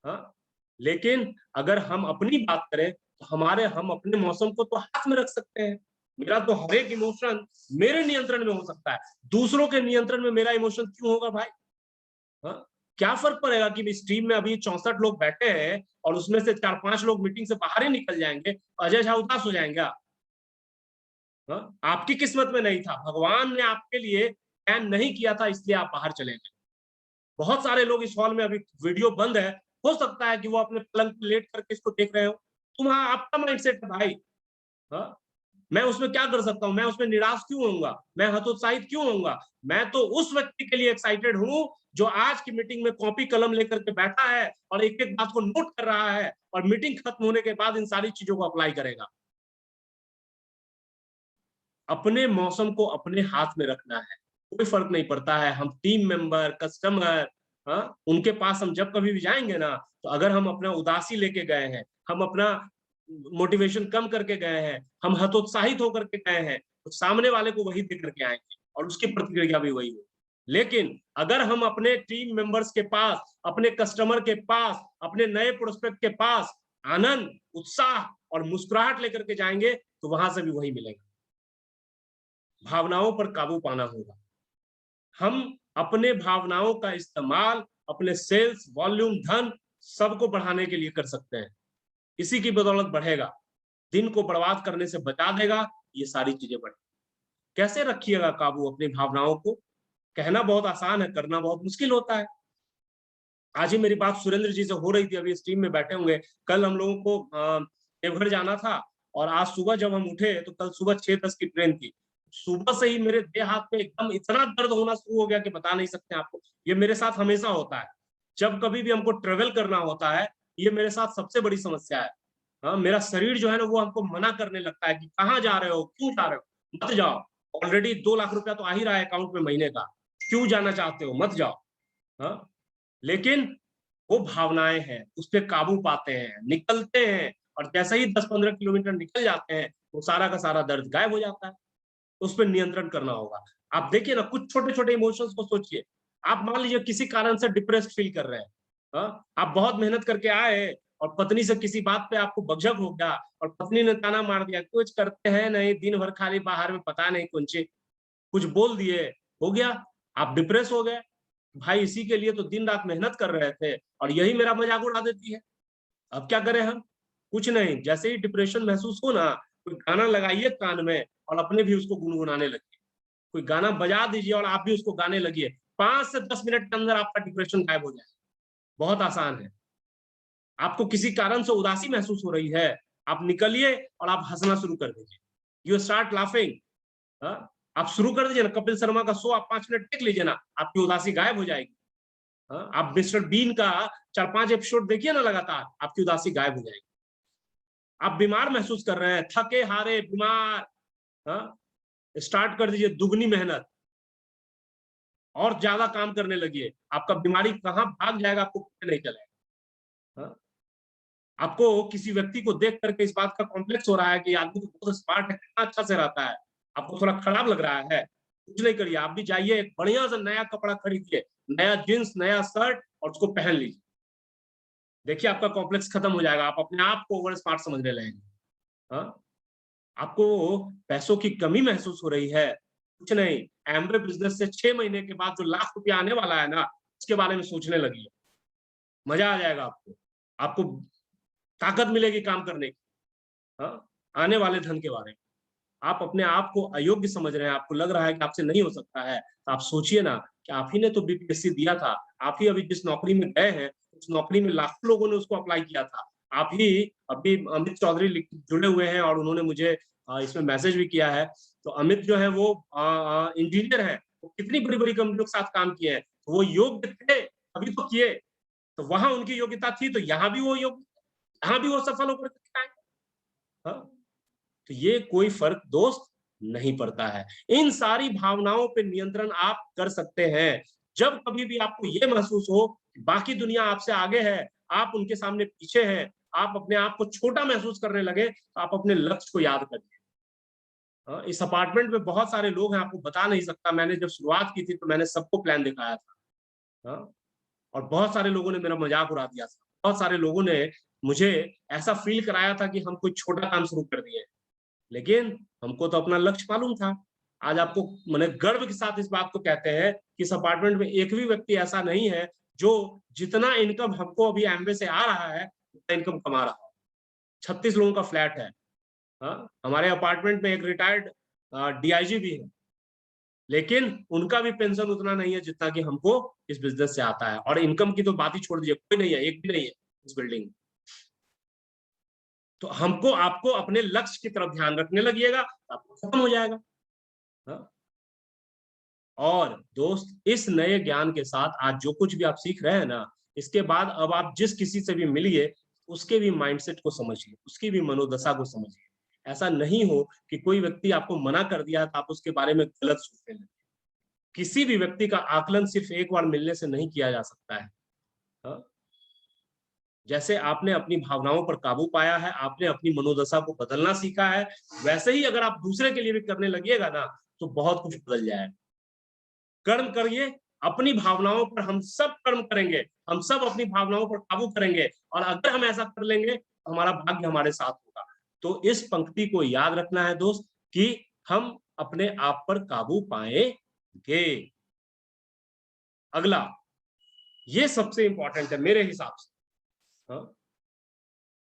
Speaker 1: हाँ? लेकिन अगर हम अपनी बात करें तो हम अपने मौसम को तो हाथ में रख सकते हैं। मेरा तो हर एक इमोशन मेरे नियंत्रण में हो सकता है। दूसरों के नियंत्रण में मेरा इमोशन क्यों होगा भाई? हाँ? क्या फ़र्क पड़ेगा कि इस टीम में अभी 64 लोग बैठे हैं और उसमें से 4-5 लोग मीटिंग से बाहर ही निकल जाएँगे, अजय झा उदास हो जाएँगे आप? हाँ? आपकी किस्मत में नहीं था, भगवान ने आपके लिए प्लान नहीं किया था इसलिए आप बाहर चले गए। बहुत सारे लोग इस हॉल में अभी वीडियो बंद है, हो सकता है कि वो अपने पलंग पे लेट करके इसको देख रहे हो। तुम्हारा आपका माइंडसेट है भाई। हाँ? मैं उसमें क्या कर सकता हूँ? मैं उसमें निराश क्यों होऊँगा? मैं हतोत्साहित क्यों होऊँगा? मैं तो उस व्यक्ति के लिए एक्साइटेड हूँ, जो आज की मीटिंग में कॉपी कलम लेकर के बैठा है और एक-एक बात को नोट कर रहा है और मीटिंग खत्म होने के बाद इन सारी चीज़ों को अप्लाई करेगा। अपने मौसम को अपने हाथ में रखना है। कोई फ़र्क नहीं पड़ता है, हम टीम मेंबर, कस्टमर, हाँ? उनके पास हम जब कभी भी जाएँगे ना, तो अगर हम अपना उदासी लेके गए हैं, हम अपना मोटिवेशन कम करके गए हैं, हम हतोत्साहित होकर के गए हैं, तो सामने वाले को वही देकर के आएँगे और उसकी प्रतिक्रिया भी वही होगी। लेकिन अगर हम अपने टीम मेंबर्स के पास, अपने कस्टमर के पास, अपने नए प्रोस्पेक्ट के पास आनंद, उत्साह और मुस्कुराहट लेकर के जाएँगे, तो वहाँ से भी वही मिलेगा। भावनाओं पर काबू पाना होगा। हम अपने भावनाओं का इस्तेमाल अपने सेल्स, वॉल्यूम, धन सबको बढ़ाने के लिए कर सकते हैं। इसी की बदौलत बढ़ेगा। दिन को बर्बाद करने से बचा देगा, ये सारी चीज़ें बढ़ कैसे रखिएगा काबू अपनी भावनाओं को? कहना बहुत आसान है, करना बहुत मुश्किल होता है। आज ही मेरी बात सुरेंद्र जी से हो रही थी, अभी इस टीम में बैठे होंगे। कल हम लोगों को देवघर जाना था और आज सुबह जब हम उठे तो कल सुबह 6:10 की ट्रेन थी। सुबह से ही मेरे देह हाथ में एकदम इतना दर्द होना शुरू हो गया कि बता नहीं सकते आपको। ये मेरे साथ हमेशा होता है। जब कभी भी हमको ट्रैवल करना होता है, ये मेरे साथ सबसे बड़ी समस्या है। हाँ, मेरा शरीर जो है ना वो हमको मना करने लगता है कि कहाँ जा रहे हो? क्यों जा रहे हो? मत जाओ। ऑलरेडी 2 लाख रुपया तो आ ही रहा है अकाउंट में महीने का। क्यों जाना चाहते हो? मत जाओ। हाँ? लेकिन वो भावनाएँ हैं, उस पे काबू पाते हैं, निकलते हैं और जैसे ही 10-15 किलोमीटर निकल जाते हैं, वो सारा का सारा दर्द गायब हो जाता है। उस पे नियंत्रण करना होगा। आप देखिए ना कुछ छोटे-छोटे इमोशंस को सोचिए। आप मान लीजिए किसी कारण से डिप्रेस्ड फील कर रहे हैं। हाँ? आप बहुत मेहनत करके आए और पत्नी से किसी बात पे आपको बकझक हो गया और पत्नी ने ताना मार दिया, कुछ करते हैं नहीं, दिन भर खाली बाहर में पता नहीं कौन-सी कुछ बोल दिए, हो गया, आप डिप्रेस हो गए। भाई इसी के लिए तो दिन-रात मेहनत कर रहे थे और यही मेरा मज़ाक उड़ा देती है। अब क्या करें हम? कुछ नहीं, जैसे ही डिप्रेशन महसूस हो ना, कोई गाना लगाइए कान में और अपने भी उसको गुनगुनाने लगिए। कोई गाना बजा दीजिए और आप भी उसको गाने लगिए। 5 से 10 मिनट के अंदर आपका डिप्रेशन गायब हो जाएगा। बहुत आसान है। आपको किसी कारण से उदासी महसूस हो रही है, आप निकलिए और आप हँसना शुरू कर दीजिए। You start laughing. हाँ? आप शुरू कर दीजिए ना, कपिल शर्मा का शो आप 5 मिनट देख लीजिए ना, आपकी उदासी गायब हो जाएगी। हाँ? आप मिस्टर बीन का 4-5 एपिसोड देखिए ना लगातार, आपकी उदासी गायब हो जाएगी। आप बीमार महसूस कर रहे हैं, थके-हारे, बीमार, हाँ? स्टार्ट कर दीजिए दुगनी मेहनत और ज़्यादा काम करने लगिए। आपका बीमारी कहाँ भाग जाएगा आपको पता नहीं चलेगा। हाँ? आपको किसी व्यक्ति को देख कर के इस बात का कॉम्प्लेक्स हो रहा है कि ये आदमी तो बहुत स्मार्ट है, कितना अच्छा से रहता है। आपको थोड़ा खराब लग रहा है, कुछ नहीं करिए, आप भी जाइए एक बढ़िया सा नया कपड़ा खरीदिए, नया जीन्स, नया शर्ट और उसको पहन लीजिए। देखिए आपका कॉम्प्लेक्स खत्म हो जाएगा, आप अपने आप को ओवर स्मार्ट समझने लगेंगे। हाँ? आपको पैसों की कमी महसूस हो रही है, कुछ नहीं, एमवे बिज़नेस से 6 महीने के बाद जो लाख रुपया आने वाला है ना, उसके बारे में सोचने लगिए। मज़ा आ जाएगा आपको। आपको ताकत मिलेगी काम करने की। हाँ? आने वाले धन के बारे में। आप अपने आप को अयोग्य समझ रहे हैं, आपको लग रहा है कि आपसे नहीं हो सकता है, तो आप सोचिए ना कि आप ही ने तो बीपीएससी दिया था, आप ही अभी जिस नौकरी में गए हैं, उस नौकरी में लाखों लोगों ने उसको अप्लाई किया था। आप ही अभी अमित चौधरी जुड़े हुए हैं और उन्होंने मुझे इसमें मैसेज भी किया है। तो अमित जो है वो इंजीनियर हैं, वो कितनी बड़ी-बड़ी कंपनियों के साथ काम किए हैं, तो वो योग्य थे, तभी तो किए। तो वहाँ उनकी योग्यता थी, तो यहाँ भी वो योग्य यहाँ भी वो सफल होकर के दिखाएँगे। हाँ? तो ये कोई फ़र्क दोस्त नहीं पड़ता है। इन सारी भावनाओं पे नियंत्रण आप कर सकते हैं, जब कभी भी आपको ये महसूस हो कि बाकी दुनिया आपसे आगे है, आप उनके सामने पीछे हैं, आप अपने आप को छोटा महसूस करने लगे, तो आप अपने लक्ष्य को याद करिए। इस अपार्टमेंट में बहुत सारे लोग हैं, आपको बता नहीं सकता। मैंने जब शुरुआत की थी तो मैंने सबको प्लान दिखाया था। हाँ, और बहुत सारे लोगों ने मेरा मज़ाक उड़ा दिया था। बहुत सारे लोगों ने मुझे ऐसा फ़ील कराया था कि हम कोई छोटा काम शुरू कर दिए हैं। लेकिन हमको तो अपना लक्ष्य मालूम था। आज आपको मने गर्व के साथ इस बात को कहते हैं कि इस अपार्टमेंट में एक भी व्यक्ति ऐसा नहीं है, जो जितना इनकम हमको अभी एमवे से आ रहा है, उतना इनकम कमा रहा है। 36 लोगों का फ्लैट है। हमारे अपार्टमेंट में एक रिटायर्ड डीआईजी भी है। लेकिन उनका भी पेंशन उतना नहीं है जितना कि हमको इस बिज़नेस से आता है, और इनकम की तो बात ही छोड़ दीजिए, कोई नहीं है, एक भी नहीं है इस बिल्डिंग में। तो हमको आपको अपने लक्ष्य की तरफ ध्यान रखने लगिएगा, तो आपको खत्म हो जाएगा। हाँ? और दोस्त, इस नए ज्ञान के साथ आज जो कुछ भी आप सीख रहे हैं ना, इसके बाद अब आप जिस किसी से भी मिलिए, उसके भी माइंडसेट को समझिए, उसकी भी मनोदशा को समझिए। ऐसा नहीं हो कि कोई व्यक्ति आपको मना कर दिया तो आप उसके बारे में गलत सोचने लगें। किसी भी व्यक्ति का आकलन सिर्फ एक बार मिलने से नहीं किया जा सकता है। हाँ? जैसे आपने अपनी भावनाओं पर काबू पाया है, आपने अपनी मनोदशा को बदलना सीखा है, वैसे ही अगर आप दूसरे के लिए भी करने लगिएगा ना, तो बहुत कुछ बदल जाएगा। कर्म करिए, अपनी भावनाओं पर हम सब कर्म करेंगे, हम सब अपनी भावनाओं पर काबू करेंगे, और अगर हम ऐसा कर लेंगे, तो हमारा भाग्य हमारे साथ होगा। तो इस पंक्ति को याद रखना है दोस्त, कि हम अपने आप पर काबू पाएँगे। अगला, ये सबसे इम्पोर्टेंट है मेरे हिसाब से। हाँ,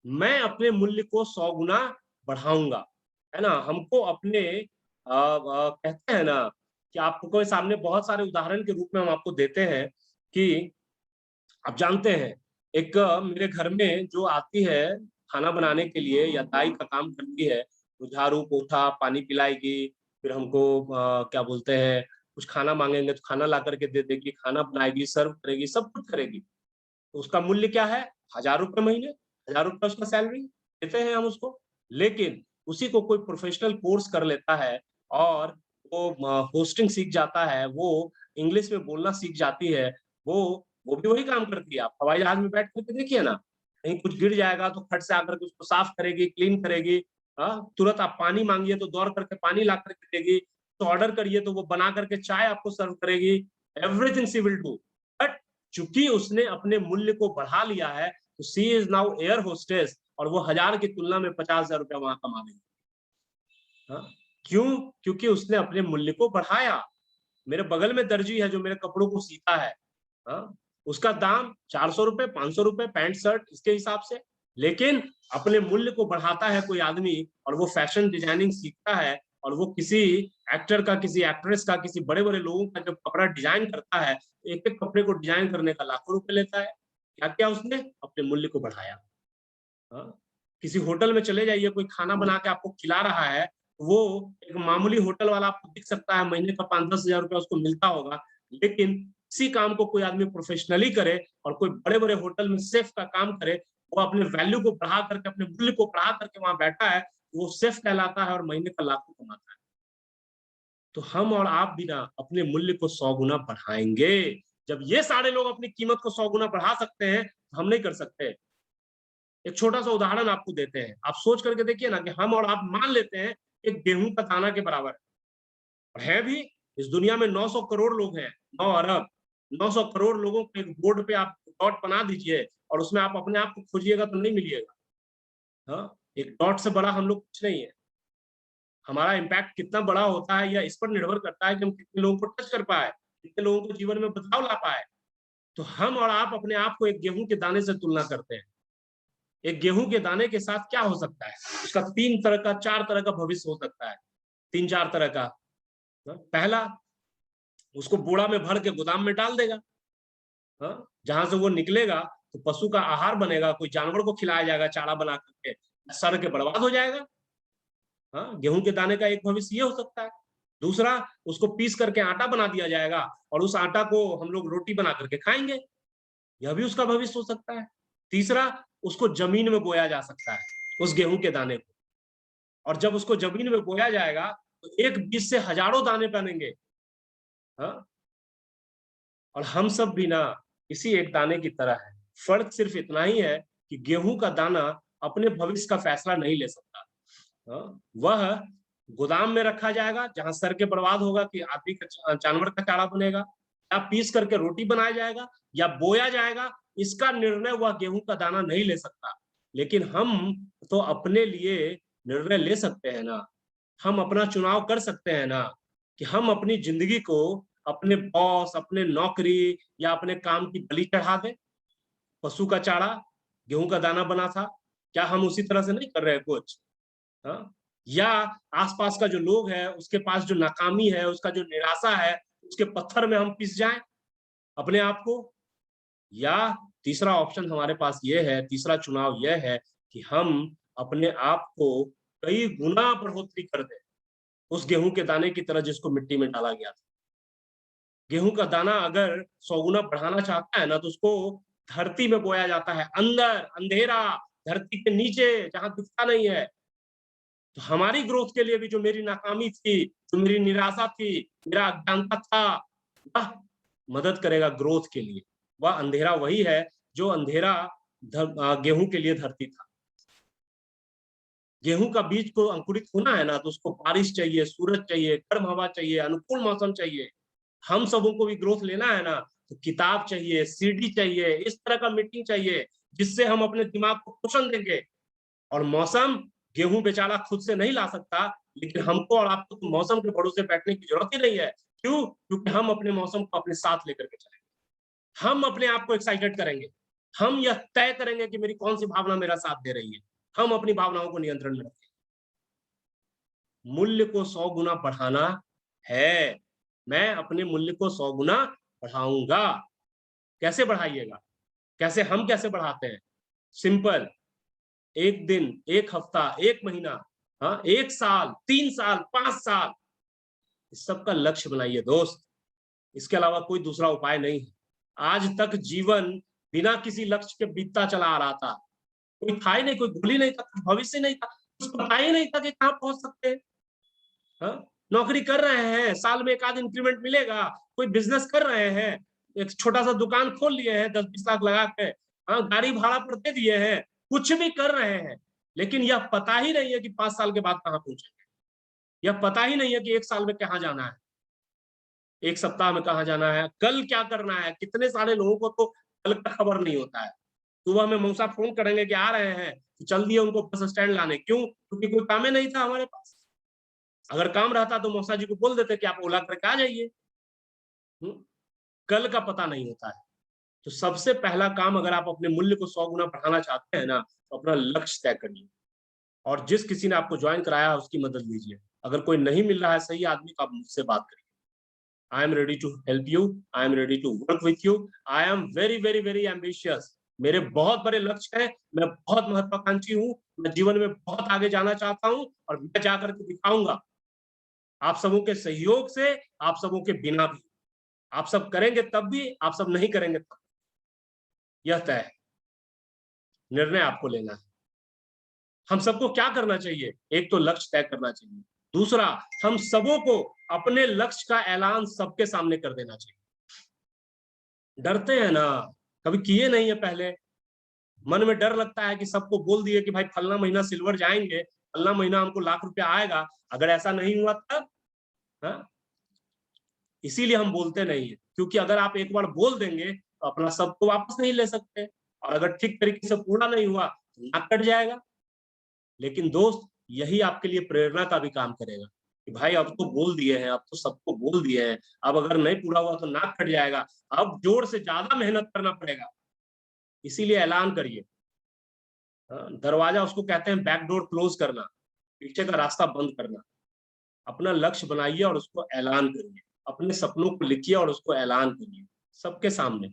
Speaker 1: मैं अपने मूल्य को 100 गुना बढ़ाऊँगा, है ना? हमको अपने कहते हैं ना कि आपको सामने बहुत सारे उदाहरण के रूप में हम आपको देते हैं कि आप जानते हैं, एक मेरे घर में जो आती है खाना बनाने के लिए या दाई का काम करती है, वो झाड़ू, पोछा, पानी पिलाएगी, फिर हमको क्या बोलते हैं, कुछ खाना माँगेंगे तो खाना ला कर के दे देगी, खाना बनाएगी, सर्व करेगी, सब कुछ करेगी। तो उसका मूल्य क्या है? ₹1000 महीने, ₹1000 उसका सैलरी, देते हैं हम उसको। लेकिन उसी को कोई प्रोफ़ेशनल कोर्स कर लेता है और वो होस्टिंग सीख जाता है, वो इंग्लिश में बोलना सीख जाती है, वो भी वही काम करती है। आप हवाई जहाज़ में बैठ कर के देखिए ना, कहीं कुछ गिर जाएगा तो फट से आकर के उसको साफ करेगी, क्लीन करेगी। तुरंत आप पानी माँगिए तो दौड़ करके पानी ला कर के देगी, तो ऑर्डर करिए तो वो बना करके चाय आपको सर्व करेगी। Everything she will do. But चूँकि उसने अपने मूल्य को बढ़ा लिया है, तो she is now air hostess, और वो 1000 की तुलना में ₹50,000 वहाँ कमा रही है। हाँ? क्यों? क्योंकि उसने अपने मूल्य को बढ़ाया। मेरे बगल में दर्जी है जो मेरे कपड़ों को सीता है। हाँ? उसका दाम ₹400 ₹500 पैंट शर्ट इसके हिसाब से। लेकिन अपने मूल्य को बढ़ाता है कोई आदमी, और वो फैशन डिजाइनिंग सीखता है, और वो किसी एक्टर का, किसी एक्ट्रेस का, किसी बड़े-बड़े लोगों का जब कपड़ा डिजाइन करता है, एक-एक कपड़े को डिजाइन करने का लाखों रुपए लेता है। क्या किया उसने? अपने मूल्य को बढ़ाया। हाँ? किसी होटल में चले जाइए, कोई खाना बना के आपको खिला रहा है, वो एक मामूली होटल वाला आपको दिख सकता है, महीने का 5-10 हज़ार रुपया उसको मिलता होगा। लेकिन इसी काम को कोई आदमी प्रोफेशनली करे और कोई बड़े-बड़े होटल में शेफ़ का काम करे, वो अपने वैल्यू को बढ़ा करके, अपने मूल्य को बढ़ा करके वहाँ बैठा है, वो शेफ़ कहलाता है और महीने का लाखों कमाता है। तो हम और आप भी ना अपने मूल्य को 100 गुना बढ़ाएँगे। जब ये सारे लोग अपनी कीमत को 100 गुना बढ़ा सकते हैं, तो हम नहीं कर सकते। एक छोटा-सा उदाहरण आपको देते हैं। आप सोच करके देखिए ना कि हम और आप मान लेते हैं एक गेहूँ का दाना के बराबर है। और है भी, इस दुनिया में 900 करोड़ लोग हैं, 9 अरब। 900 करोड़ लोगों को एक बोर्ड पे आप डॉट बना दीजिए और उसमें आप अपने आप को खोजिएगा तो नहीं मिलिएगा। हाँ? एक डॉट से बड़ा हम लोग कुछ नहीं है। हमारा इम्पैक्ट कितना बड़ा होता है, यह इस पर निर्भर करता है कि हम कितने लोगों को टच कर पाए, कितने लोगों को जीवन में बदलाव ला पाए। तो हम और आप अपने आप को एक गेहूँ के दाने से तुलना करते हैं। एक गेहूँ के दाने के साथ क्या हो सकता है? उसका 3 तरह का, 4 तरह का भविष्य हो सकता है। 3-4 तरह का। पहला, उसको बोरा में भर के गोदाम में डाल देगा। जहाँ से वो निकलेगा तो पशु का आहार बनेगा, कोई जानवर को खिलाया जाएगा चारा बना करके, सड़ के बर्बाद हो जाएगा। गेहूँ के दाने का एक भविष्य ये हो सकता है। दूसरा, उसको पीस करके आटा बना दिया जाएगा और उस आटा को हम लोग रोटी बना करके खाएँगे। यह भी उसका भविष्य हो सकता है। तीसरा, उसको ज़मीन में बोया जा सकता है, उस गेहूँ के दाने को, और जब उसको ज़मीन में बोया जाएगा, तो एक बीज से हज़ारों दाने बनेंगे। हाँ? और हम सब भी ना इसी एक दाने की तरह है। फर्क सिर्फ इतना ही है कि गेहूं का दाना अपने भविष्य का फैसला नहीं ले सकता। वह गोदाम में रखा जाएगा जहां सर के बर्बाद होगा कि आदमी का जानवर का चारा बनेगा, या पीस करके रोटी बनाया जाएगा, या बोया जाएगा, इसका निर्णय वह गेहूं का दाना नहीं ले सकता। लेकिन हम तो अपने लिए निर्णय ले सकते हैं ना, हम अपना चुनाव कर सकते हैं ना, कि हम अपनी जिंदगी को अपने बॉस, अपने नौकरी या अपने काम की बलि चढ़ा दें। पशु का चारा गेहूं का दाना बना था, क्या हम उसी तरह से नहीं कर रहे हैं कुछ? हाँ? या आसपास का जो लोग है उसके पास जो नाकामी है, उसका जो निराशा है, उसके पत्थर में हम पिस जाएं अपने आप को? या तीसरा ऑप्शन हमारे पास ये है, तीसरा चुनाव यह है कि हम अपने आप को कई गुना बढ़ोतरी कर दें उस गेहूं के दाने की तरह जिसको मिट्टी में डाला गया था। गेहूं का दाना अगर 100 गुना बढ़ाना चाहता है ना, तो उसको धरती में बोया जाता है, अंदर अंधेरा, धरती के नीचे जहां दिखता नहीं है। तो हमारी ग्रोथ के लिए भी जो मेरी नाकामी थी, जो मेरी निराशा थी, मेरा अज्ञानता था, वह मदद करेगा ग्रोथ के लिए। वह अंधेरा वही है जो अंधेरा गेहूं के लिए धरती था। गेहूं का बीज को अंकुरित होना है ना, तो उसको बारिश चाहिए, सूरज चाहिए, गर्म हवा चाहिए, अनुकूल मौसम चाहिए। हम सबों को भी ग्रोथ लेना है ना, तो किताब चाहिए, सीडी चाहिए, इस तरह का मीटिंग चाहिए जिससे हम अपने दिमाग को पोषण देंगे। और मौसम गेहूं बेचारा खुद से नहीं ला सकता, लेकिन हमको और आपको तो मौसम के भरोसे बैठने की जरूरत ही नहीं है। क्यों? क्योंकि हम अपने मौसम को अपने साथ लेकर के चलेंगे। हम अपने आप को एक्साइटेड करेंगे। हम यह तय करेंगे कि मेरी कौन सी भावना मेरा साथ दे रही है। हम अपनी भावनाओं को नियंत्रण में रखें। मूल्य को 100 गुना बढ़ाना है। मैं अपने मूल्य को 100 गुना बढ़ाऊंगा। कैसे बढ़ाइएगा? कैसे? हम कैसे बढ़ाते हैं? सिंपल। 1 दिन, 1 हफ्ता, 1 महीना, हाँ, 1 साल, 3 साल, 5 साल, इस सब का लक्ष्य बनाइए दोस्त। इसके अलावा कोई दूसरा उपाय नहीं है। आज तक जीवन बिना किसी लक्ष्य के बीतता चला आ रहा था। कोई था ही नहीं, कोई गोल ही नहीं था, भविष्य नहीं था, कुछ पता ही नहीं था कि कहाँ पहुंच सकते हैं। हाँ? नौकरी कर रहे हैं, साल में 1 आध इंक्रीमेंट मिलेगा, कोई बिजनेस कर रहे हैं, एक छोटा सा दुकान खोल लिए हैं 10-20 लाख लगा के, हाँ, गाड़ी भाड़ा पर दे दिए हैं, कुछ भी कर रहे हैं, लेकिन यह पता ही नहीं है कि 5 साल के बाद कहाँ पहुंचेंगे। यह पता ही नहीं है कि 1 साल में कहाँ जाना है, 1 सप्ताह में कहाँ जाना है, कल क्या करना है। कितने सारे लोगों को तो कल का खबर नहीं होता है। सुबह में मौसा फोन करेंगे कि आ रहे हैं, तो चल दिए उनको बस स्टैंड लाने। क्यों? क्योंकि कोई काम ही नहीं था हमारे पास। अगर काम रहता तो मौसा जी को बोल देते कि आप ओला करके आ जाइए। कल का पता नहीं होता है। तो सबसे पहला काम, अगर आप अपने मूल्य को 100 गुना बढ़ाना चाहते हैं ना, तो अपना लक्ष्य तय करिए। और जिस किसी ने आपको ज्वाइन कराया है उसकी मदद लीजिए। अगर कोई नहीं मिल रहा है सही आदमी, तो आप मुझसे बात करिए। I am ready to help you, I am ready to work with you. I am very very very ambitious. मेरे बहुत बड़े लक्ष्य हैं, मैं बहुत महत्वाकांक्षी हूँ, मैं जीवन में बहुत आगे जाना चाहता हूँ और मैं जाकर के दिखाऊंगा। आप सबों के सहयोग से, आप सबों के बिना भी। आप सब करेंगे तब भी, आप सब नहीं करेंगे तब। यह तय है, निर्णय आपको लेना है। हम सबको क्या करना चाहिए? एक तो लक्ष्य तय करना चाहिए। दूसरा, हम सबों को अपने लक्ष्य का ऐलान सबके सामने कर देना चाहिए। डरते हैं ना, कभी किए नहीं है पहले, मन में डर लगता है कि सबको बोल दिए कि भाई फलना महीना सिल्वर जाएंगे, फलना महीना हमको लाख रुपया आएगा, अगर ऐसा नहीं हुआ तब। हाँ? इसीलिए हम बोलते नहीं है, क्योंकि अगर आप एक बार बोल देंगे तो अपना सब तो वापस नहीं ले सकते, और अगर ठीक तरीके से पूरा नहीं हुआ तो नाक कट जाएगा। लेकिन दोस्त, यही आपके लिए प्रेरणा का भी काम करेगा कि भाई अब तो बोल दिए हैं, अब तो सबको बोल दिए हैं, अब अगर नहीं पूरा हुआ तो नाक कट जाएगा, अब जोर से ज्यादा मेहनत करना पड़ेगा। इसीलिए ऐलान करिए। दरवाजा उसको कहते हैं बैक डोर क्लोज करना, पीछे का रास्ता बंद करना। अपना लक्ष्य बनाइए और उसको ऐलान करिए। अपने सपनों को लिखिए और उसको ऐलान करिए सबके सामने।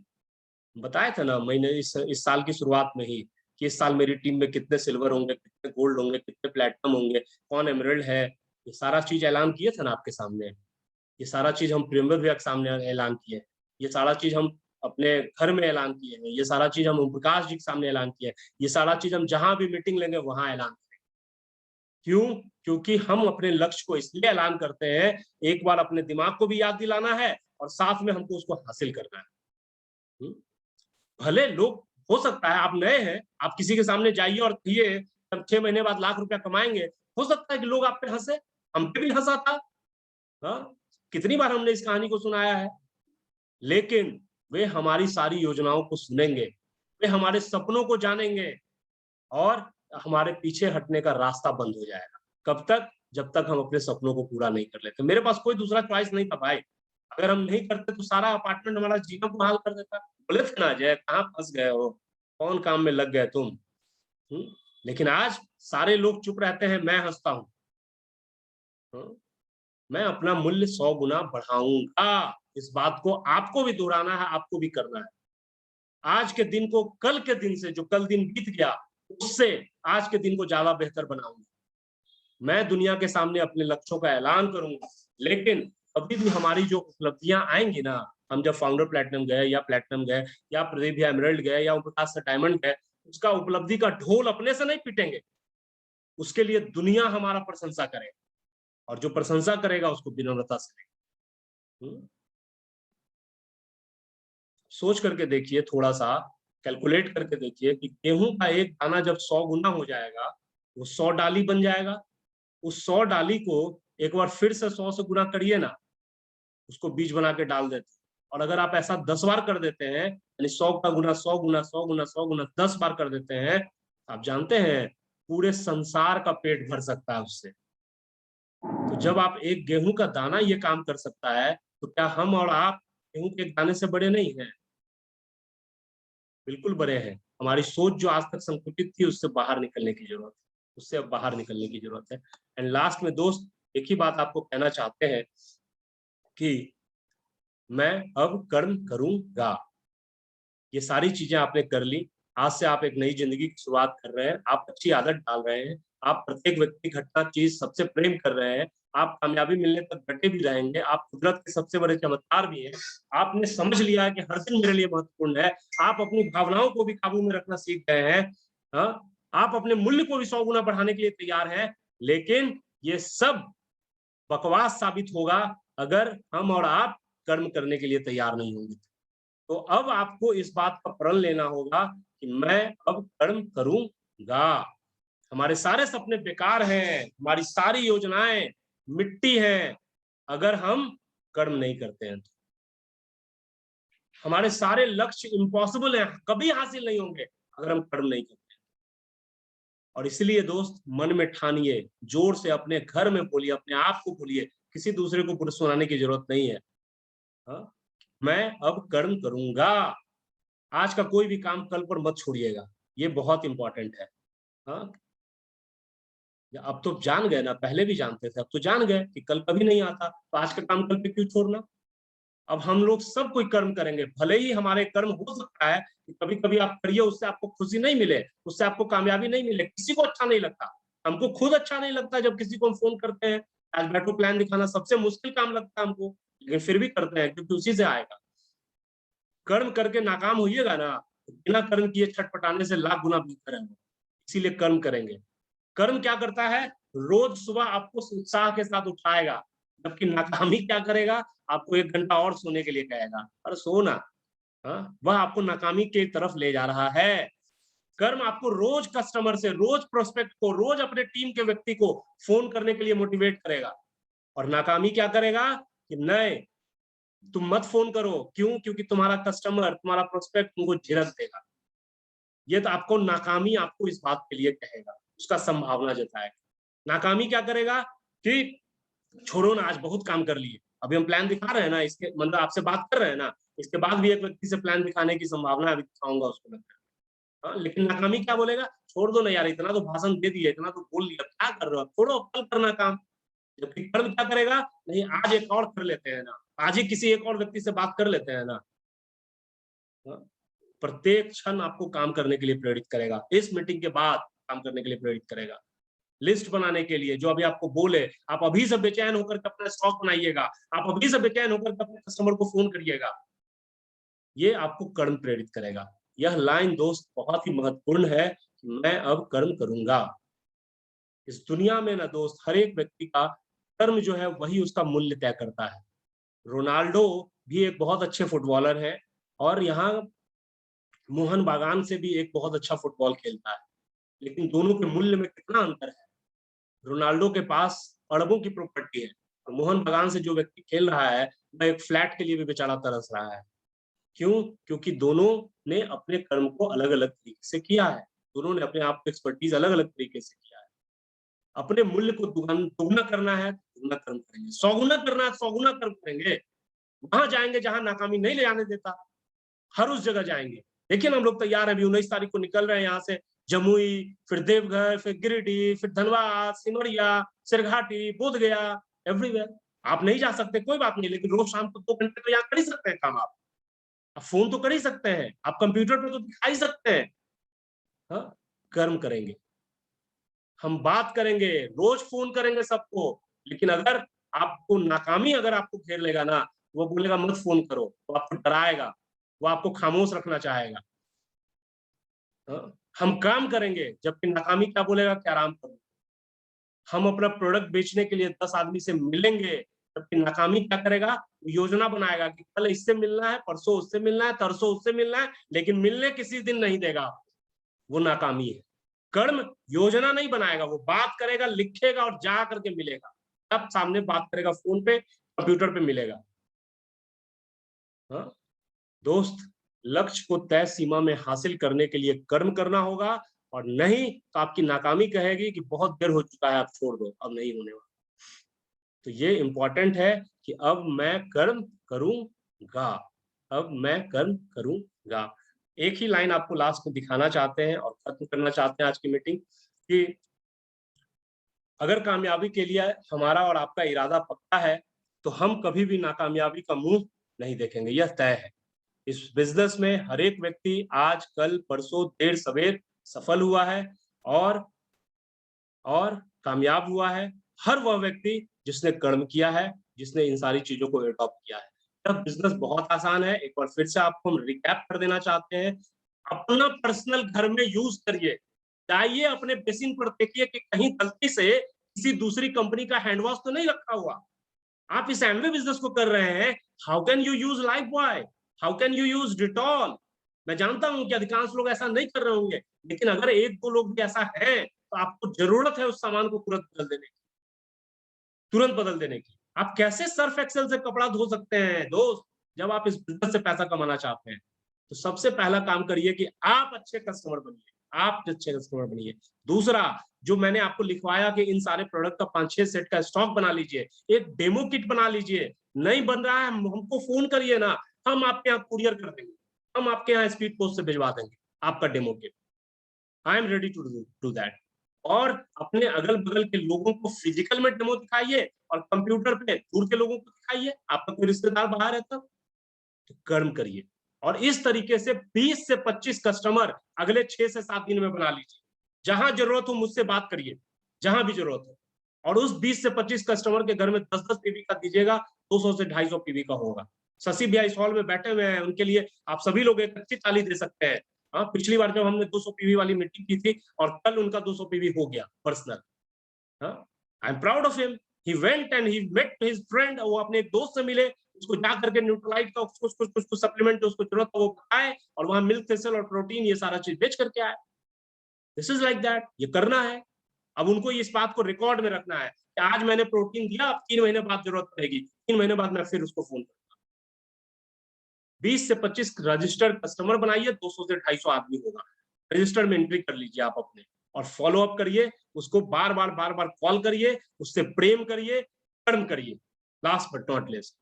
Speaker 1: बताया था ना मैंने इस साल की शुरुआत में ही कि इस साल मेरी टीम में कितने सिल्वर होंगे, कितने गोल्ड होंगे, कितने प्लेटिनम होंगे, कौन एमराल्ड है। ये सारा चीज ऐलान किए थे ना आपके सामने। ये सारा चीज हम प्रियंवद भैया के सामने ऐलान किए हैं। ये सारा चीज हम अपने घर में ऐलान किए हैं। ये सारा चीज हम ओम प्रकाश जी के सामने ऐलान किए हैं। ये सारा चीज हम जहां भी मीटिंग लेंगे वहां ऐलान। क्यों? क्योंकि हम अपने लक्ष्य को इसलिए ऐलान करते हैं, एक बार अपने दिमाग को भी याद दिलाना है और साथ में हमको उसको हासिल करना है। हुँ? भले लोग, हो सकता है आप नए हैं, आप किसी के सामने जाइए और कहिए हम 6 महीने बाद लाख रुपया कमाएँगे, हो सकता है कि लोग आप पे हँसे, हम पे भी हँसा था। हाँ? कितनी बार हमने इस कहानी को सुनाया है। लेकिन वे हमारी सारी योजनाओं को सुनेंगे, वे हमारे सपनों को जानेंगे और हमारे पीछे हटने का रास्ता बंद हो जाएगा। कब तक? जब तक हम अपने सपनों को पूरा नहीं कर लेते। मेरे पास कोई दूसरा चॉइस नहीं था भाई। अगर हम नहीं करते तो सारा अपार्टमेंट हमारा जीवन को मुहाल कर देता। बोले थे ना अजय, कहाँ फँस गए हो? कौन काम में लग गए तुम? हुँ? लेकिन आज सारे लोग चुप रहते हैं, मैं हँसता हूँ। हुँ? मैं अपना मूल्य 100 गुना बढ़ाऊँगा। इस बात को आपको भी दोहराना है, आपको भी करना है। आज के दिन को कल के दिन से, जो कल दिन बीत गया, उससे आज के दिन को ज़्यादा बेहतर बनाऊँगा। मैं दुनिया के सामने अपने लक्ष्यों का ऐलान करूँगा, लेकिन कभी भी हमारी जो उपलब्धियाँ आएँगी ना, हम जब फाउंडर प्लैटिनम गए या प्लैटिनम गए या प्रदीप भैया एमराल्ड गए या ओमप्रकाश सर डायमंड गए, उसका उपलब्धि का ढोल अपने से नहीं पीटेंगे। उसके लिए दुनिया हमारा प्रशंसा करेगा और जो प्रशंसा करेगा उसको विनम्रता से लें। सोच करके देखिए, थोड़ा-सा कैलकुलेट करके देखिए कि गेहूँ का एक दाना जब 100 गुना हो जाएगा, वो 100 डाली बन जाएगा। उस 100 डाली को एक बार फिर से 100 से गुना करिए ना, उसको बीज बना के डाल देते हैं। और अगर आप ऐसा 10 बार कर देते हैं, यानी 100 का गुना 100 गुना 100 गुना 100 गुना 10 बार कर देते हैं, आप जानते हैं पूरे संसार का पेट भर सकता है उससे। तो जब आप एक गेहूँ का दाना ये काम कर सकता है, तो क्या हम और आप गेहूँ के एक दाने से बड़े नहीं हैं? बिल्कुल बड़े हैं। हमारी सोच जो आज तक संकुचित थी, उससे बाहर निकलने की ज़रूरत है। उससे अब बाहर निकलने की ज़रूरत है। एंड लास्ट में दोस्त, एक ही बात आपको कहना चाहते हैं कि मैं अब कर्म करूँगा। ये सारी चीज़ें आपने कर ली। आज से आप एक नई ज़िंदगी की शुरुआत कर रहे हैं। आप अच्छी आदत डाल रहे हैं। आप प्रत्येक व्यक्ति, घटना, चीज़ सबसे प्रेम कर रहे हैं। आप कामयाबी मिलने तक डटे भी रहेंगे। आप कुदरत के सबसे बड़े चमत्कार भी हैं। आपने समझ लिया है कि हर दिन मेरे लिए महत्वपूर्ण है। आप अपनी भावनाओं को भी काबू में रखना सीख गए हैं। हाँ? आप अपने मूल्य को भी 100 गुना बढ़ाने के लिए तैयार हैं। लेकिन ये सब बकवास साबित होगा अगर हम और आप कर्म करने के लिए तैयार नहीं होंगे। तो अब आपको इस बात का प्रण लेना होगा कि मैं अब कर्म करूँगा। हमारे सारे सपने बेकार हैं, हमारी सारी योजनाएँ मिट्टी हैं, अगर हम कर्म नहीं करते हैं तो। हमारे सारे लक्ष्य इम्पॉसिबल हैं, कभी हासिल नहीं होंगे अगर हम कर्म नहीं करते। और इसलिए दोस्त, मन में ठानिए, जोर से अपने घर में बोलिए, अपने आप को बोलिए, किसी दूसरे को सुनाने की ज़रूरत नहीं है। हाँ? मैं अब कर्म करूँगा। आज का कोई भी काम कल पर मत छोड़िएगा, ये बहुत इम्पोर्टेंट है। हाँ? अब तो जान गए ना, पहले भी जानते थे, अब तो जान गए कि कल कभी नहीं आता, तो आज का काम कल पे क्यों छोड़ना? अब हम लोग सब कोई कर्म करेंगे, भले ही हमारे कर्म हो सकता है कि कभी-कभी आप करिए, उससे आपको खुशी नहीं मिले, उससे आपको कामयाबी नहीं मिले, किसी को अच्छा नहीं लगता। हमको खुद अच्छा नहीं लगता जब किसी को हम फ़ोन करते हैं, आज बैठो प्लान दिखाना सबसे मुश्किल काम लगता है हमको, लेकिन फिर भी करते हैं क्योंकि उसी से आएगा। कर्म करके नाकाम होइएगा ना, तो बिना कर्म किए छटपटाने से लाख गुना बेहतर है वो। इसीलिए कर्म करेंगे। कर्म क्या करता है? रोज़ सुबह आपको उत्साह के साथ उठाएगा, जबकि नाकामी क्या करेगा? आपको 1 घंटा और सोने के लिए कहेगा, "अरे सो ना।" हाँ? वह आपको नाकामी की तरफ ले जा रहा है। कर्म आपको रोज़ कस्टमर से, रोज़ प्रोस्पेक्ट को, रोज़ अपने टीम के व्यक्ति को फ़ोन करने के लिए मोटिवेट करेगा। और नाकामी क्या करेगा? कि नहीं, तुम मत फ़ोन करो। क्यों? क्योंकि तुम्हारा कस्टमर, तुम्हारा प्रोस्पेक्ट तुमको झिड़क देगा। ये तो आपको नाकामी आपको इस बात के लिए कहेगा, उसका संभावना जताएगा। नाकामी क्या करेगा कि छोड़ो ना, आज बहुत काम कर लिए। अभी हम प्लान दिखा रहे हैं ना, इसके मतलब आपसे बात कर रहे हैं ना, इसके बाद भी एक व्यक्ति से प्लान दिखाने की संभावना है, अभी दिखाऊँगा उसको मैं। हाँ, लेकिन नाकामी क्या बोलेगा? छोड़ दो ना यार, इतना तो भाषण दे दिए, इतना तो बोल दिया, क्या कर रहे हो? छोड़ो, कल करना काम। जबकि कर्म क्या करेगा? नहीं, आज एक और कर लेते हैं ना, आज ही किसी एक और व्यक्ति से बात कर लेते हैं ना। हाँ, प्रत्येक क्षण आपको काम करने के लिए प्रेरित करेगा। इस मीटिंग के बाद काम करने के लिए प्रेरित करेगा। लिस्ट बनाने के लिए जो अभी आपको बोले, आप अभी से बेचैन होकर के अपना स्टॉक बनाइएगा। आप अभी से बेचैन होकर के अपने कस्टमर को फ़ोन करिएगा। ये आपको कर्म प्रेरित करेगा। यह लाइन दोस्त बहुत ही महत्वपूर्ण है, मैं अब कर्म करूँगा। इस दुनिया में ना दोस्त, हर एक व्यक्ति का कर्म जो है वही उसका मूल्य तय करता है। रोनाल्डो भी एक बहुत अच्छे फुटबॉलर है और यहाँ मोहन बागान से भी एक बहुत अच्छा फुटबॉल खेलता है, लेकिन दोनों के मूल्य में कितना अंतर है। रोनाल्डो के पास अरबों की प्रॉपर्टी है और मोहन बागान से जो व्यक्ति खेल रहा है वह एक फ्लैट के लिए भी बेचारा तरस रहा है। क्यों? क्योंकि दोनों ने अपने कर्म को अलग-अलग तरीके से किया है। दोनों ने अपने आप को एक्सपर्टीज़ अलग-अलग तरीके से किया है। अपने मूल्य को दुगना करना है, दुगना कर्म करेंगे। 100 गुना करना है, 100 गुना कर्म करेंगे। वहाँ जाएँगे जहाँ नाकामी नहीं ले जाने देता, हर उस जगह जाएँगे। देखिए ना हम लोग तैयार हैं, अभी 19 तारीख को निकल रहे हैं यहाँ से जमुई, फिर देवघर, फिर गिरिडीह, फिर धनबाद, सिमरिया, सिरघाटी, बोधगया, एवरीवेयर। आप नहीं जा सकते कोई बात नहीं, लेकिन रोज़ शाम को 2 घंटे तो यहाँ कर ही सकते हैं काम आप। आप फ़ोन तो कर ही सकते हैं, आप कंप्यूटर पे तो दिखा ही सकते हैं। हाँ, कर्म करेंगे। हम बात करेंगे, रोज़ फ़ोन करेंगे सबको, लेकिन अगर आपको नाकामी अगर आपको घेर लेगा ना, वो बोलेगा मत फ़ोन करो, वो आपको डराएगा, वो आपको खामोश रखना चाहेगा। हाँ, हम काम करेंगे, जबकि नाकामी क्या बोलेगा कि आराम करो। हम अपना प्रोडक्ट बेचने के लिए 10 आदमी से मिलेंगे, जबकि नाकामी क्या करेगा? योजना बनाएगा कि कल इससे मिलना है, परसों उससे मिलना है, तरसों उससे मिलना है, लेकिन मिलने किसी दिन नहीं देगा। वो नाकामी है। कर्म योजना नहीं बनाएगा, वो बात करेगा, लिखेगा और जा करके मिलेगा। तब सामने बात करेगा फ़ोन पे, कंप्यूटर पे मिलेगा। हाँ? दोस्त, लक्ष्य को तय सीमा में हासिल करने के लिए कर्म करना होगा और नहीं तो आपकी नाकामी कहेगी कि बहुत देर हो चुका है, अब छोड़ दो, अब नहीं होने वाला। तो ये इम्पोर्टेंट है कि अब मैं कर्म करूँगा, अब मैं कर्म करूँगा। एक ही लाइन आपको लास्ट में दिखाना चाहते हैं और खत्म करना चाहते हैं आज की मीटिंग कि अगर कामयाबी के लिए हमारा और आपका इरादा पक्का है, तो हम कभी भी नाकामयाबी का मुँह नहीं देखेंगे, यह तय है। इस बिज़नेस में हर एक व्यक्ति आज, कल, परसों, देर सवेर सफल हुआ है और और कामयाब हुआ है। हर वह व्यक्ति जिसने कर्म किया है, जिसने इन सारी चीज़ों को एडॉप्ट किया है। यह बिज़नेस बहुत आसान है, एक बार फिर से आपको हम रिकैप कर देना चाहते हैं। अपना पर्सनल घर में यूज़ करिए। जाइए अपने बेसिन पर देखिए कि कहीं गलती से किसी दूसरी कंपनी का हैंड वॉश तो नहीं रखा हुआ। आप इस एमवे बिज़नेस को कर रहे हैं, how can you use Lifebuoy? How can you use Dettol? मैं जानता हूँ कि अधिकांश लोग ऐसा नहीं कर रहे होंगे, लेकिन अगर 1-2 लोग भी ऐसा है, तो आपको ज़रूरत है उस सामान को तुरंत बदल देने की। आप कैसे सर्फ एक्सेल से कपड़ा धो सकते हैं दोस्त, जब आप इस बिज़नेस से पैसा कमाना चाहते हैं? तो सबसे पहला काम करिए कि आप अच्छे कस्टमर बनिए, आप अच्छे कस्टमर बनिए। दूसरा, जो मैंने आपको लिखवाया कि इन सारे प्रोडक्ट का 5-6 सेट का स्टॉक बना लीजिए, एक डेमो किट बना लीजिए। नहीं बन रहा है, हमको फ़ोन करिए ना, हम आपके यहाँ कूरियर कर देंगे। हम आपके यहाँ स्पीड पोस्ट से भिजवा देंगे, आपका demo kit. I am ready to do that. और अपने अगल-बगल के लोगों को फिजिकल में डेमो दिखाइए और कंप्यूटर पे दूर के लोगों को दिखाइए। आपका कोई रिश्तेदार बाहर है तब, तो कर्म करिए। और इस तरीके से 20 से 25 कस्टमर अगले 6 से 7 दिन में बना लीजिए। जहाँ ज़रूरत हो मुझसे बात करिए, जहाँ भी ज़रूरत हो। और उस 20 से 25 कस्टमर के घर में 10-10 पीवी का दीजिएगा, 200 से 250 पीवी का होगा। शशि भैया इस हॉल में बैठे हुए हैं, उनके लिए आप सभी लोग एक अच्छी ताली दे सकते हैं। हाँ, पिछली बार जब हमने 200 पीवी वाली मीटिंग की थी और कल उनका 200 पीवी हो गया पर्सनल। हाँ, I am proud of him. He went and he met his friend, वो अपने एक दोस्त से मिले, उसको जा करके न्यूट्रोलाइट का कुछ सप्लीमेंट जो उसको जरूरत था वो खाए और वहां मिल्क फेसियल और प्रोटीन ये सारा चीज बेच करके आए। दिस इज लाइक दैट, ये करना है। अब उनको इस बात को रिकॉर्ड में रखना है कि आज मैंने प्रोटीन दिया, अब 3 महीने बाद जरूरत पड़ेगी, 3 महीने बाद मैं फिर उसको फोन करूंगा। 20 से 25 रजिस्टर्ड कस्टमर बनाइए, 200 से 250 आदमी होगा। रजिस्टर में एंट्री कर लीजिए आप अपने और फॉलो अप करिए, उसको बार-बार कॉल करिए, उससे प्रेम करिए, कर्म करिए। लास्ट बट नॉट लीस्ट,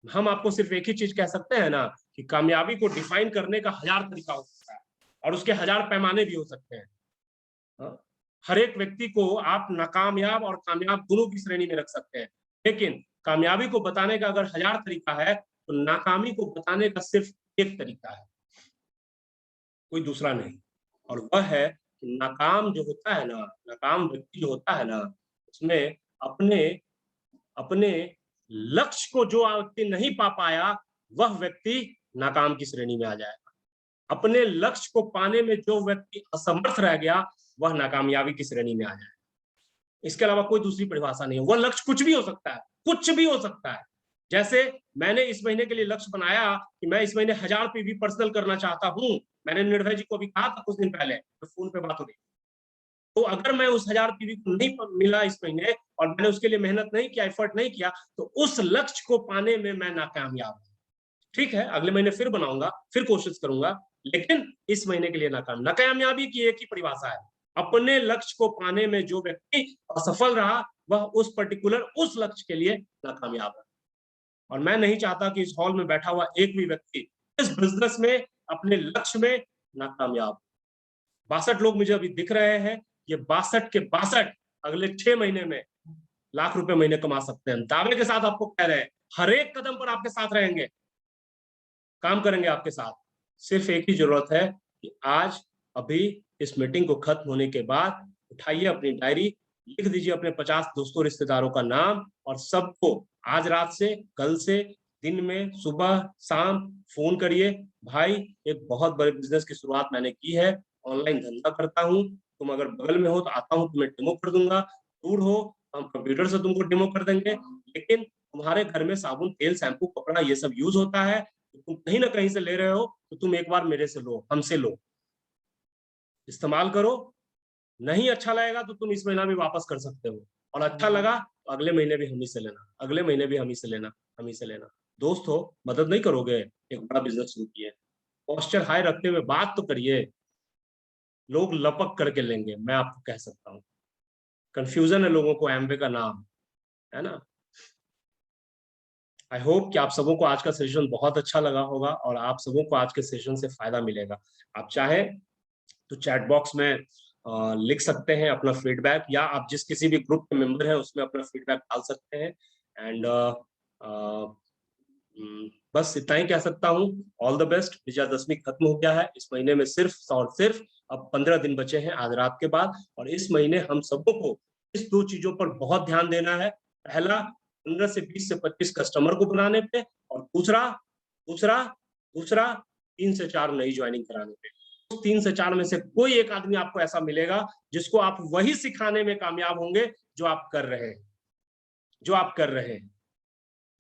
Speaker 1: हम आपको सिर्फ एक ही चीज कह सकते हैं ना कि कामयाबी को डिफाइन करने का 1000 तरीका हो सकता है और उसके 1000 पैमाने भी हो सकते हैं। हाँ? हर एक व्यक्ति को आप नाकामयाब और कामयाब दोनों की श्रेणी में रख सकते हैं, लेकिन कामयाबी को बताने का अगर 1000 तरीका है, तो नाकामी को बताने का सिर्फ एक तरीका है, कोई दूसरा नहीं। और वह है कि नाकाम जो होता है ना, नाकाम व्यक्ति जो होता है ना, उसमें अपने अपने लक्ष्य को जो व्यक्ति नहीं पा पाया, वह व्यक्ति नाकाम की श्रेणी में आ जाएगा। अपने लक्ष्य को पाने में जो व्यक्ति असमर्थ रह गया, वह नाकामयाबी की श्रेणी में आ जाएगा। इसके अलावा कोई दूसरी परिभाषा नहीं है। वह लक्ष्य कुछ भी हो सकता है, कुछ भी हो सकता है। जैसे मैंने इस महीने के लिए लक्ष्य बनाया कि मैं इस महीने 1000 पीवी पर्सनल करना चाहता हूं। मैंने निर्भय जी को भी कहा था कुछ दिन पहले, तो फोन पे बात हो रही। तो अगर मैं उस 1000 पीवी को नहीं मिला इस महीने और मैंने उसके लिए मेहनत नहीं किया, एफर्ट नहीं किया, तो उस लक्ष्य को पाने में मैं नाकामयाब। ठीक है, अगले महीने फिर बनाऊंगा, फिर कोशिश करूंगा, लेकिन इस महीने के लिए नाकामयाबी की एक ही परिभाषा है, अपने लक्ष्य को पाने में जो व्यक्ति असफल रहा वह उस पर्टिकुलर उस लक्ष्य के लिए नाकामयाब है। और मैं नहीं चाहता कि इस हॉल में बैठा हुआ एक भी व्यक्ति इस बिजनेस में अपने लक्ष्य में नाकामयाब। 62 लोग मुझे अभी दिख रहे हैं, ये 62 के 62 अगले 6 महीने में लाख रुपए महीने कमा सकते हैं। दावे के साथ आपको कह रहे हैं, हर एक कदम पर आपके साथ रहेंगे, काम करेंगे आपके साथ। सिर्फ एक ही जरूरत है कि आज अभी इस मीटिंग को खत्म होने के बाद उठाइए अपनी डायरी, लिख दीजिए अपने 50 दोस्तों रिश्तेदारों का नाम और सबको आज रात से, कल से, दिन में सुबह शाम फोन करिए, भाई एक बहुत बड़े बिजनेस की शुरुआत मैंने की है, ऑनलाइन धंधा करता हूँ, तुम अगर बगल में हो तो आता हूँ, तुम्हें डेमो कर दूंगा, दूर हो हम कंप्यूटर से तुमको डेमो कर देंगे, लेकिन तुम्हारे घर में साबुन, तेल, शैम्पू, कपड़ा ये सब यूज होता है, तो तुम कहीं ना कहीं से ले रहे हो, तो तुम एक बार मेरे से लो, हमसे लो, इस्तेमाल करो। नहीं अच्छा लगेगा तो तुम इस महीना भी वापस कर सकते हो, और अच्छा लगा तो अगले महीने भी हम ही से लेना, अगले महीने भी हम ही से लेना, हम ही से लेना। दोस्त हो, मदद नहीं करोगे, एक बड़ा बिजनेस शुरू किए, पोस्चर हाई रखते हुए बात तो करिए, लोग लपक करके लेंगे, मैं आपको कह सकता हूँ। कंफ्यूजन है लोगों को एमवे का नाम, है ना। आई होप कि आप सबों को आज का सेशन बहुत अच्छा लगा होगा और आप सबों को आज के सेशन से फायदा मिलेगा। आप चाहे तो चैट बॉक्स में लिख सकते हैं अपना फीडबैक, या आप जिस किसी भी ग्रुप के मेंबर हैं उसमें अपना फीडबैक डाल सकते हैं। एंड बस इतना ही कह सकता हूँ, ऑल द बेस्ट। विजयादशमी खत्म हो गया है, इस महीने में सिर्फ और सिर्फ अब 15 दिन बचे हैं आज रात के बाद, और इस महीने हम सबों को इस 2 चीजों पर बहुत ध्यान देना है। पहला, 15 से 20 से 25 कस्टमर को बनाने पे, और दूसरा दूसरा दूसरा 3 से 4 नई ज्वाइनिंग कराने पे। 3 से 4 में से कोई एक आदमी आपको ऐसा मिलेगा जिसको आप वही सिखाने में कामयाब होंगे जो आप कर रहे हैं, जो आप कर रहे हैं,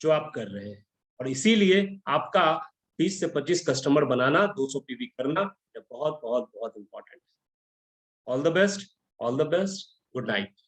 Speaker 1: जो आप कर रहे हैं। और इसीलिए आपका 20 से 25 कस्टमर बनाना, 200 पीवी करना, ये बहुत बहुत बहुत इंपॉर्टेंट है। All the best, all the best, good night.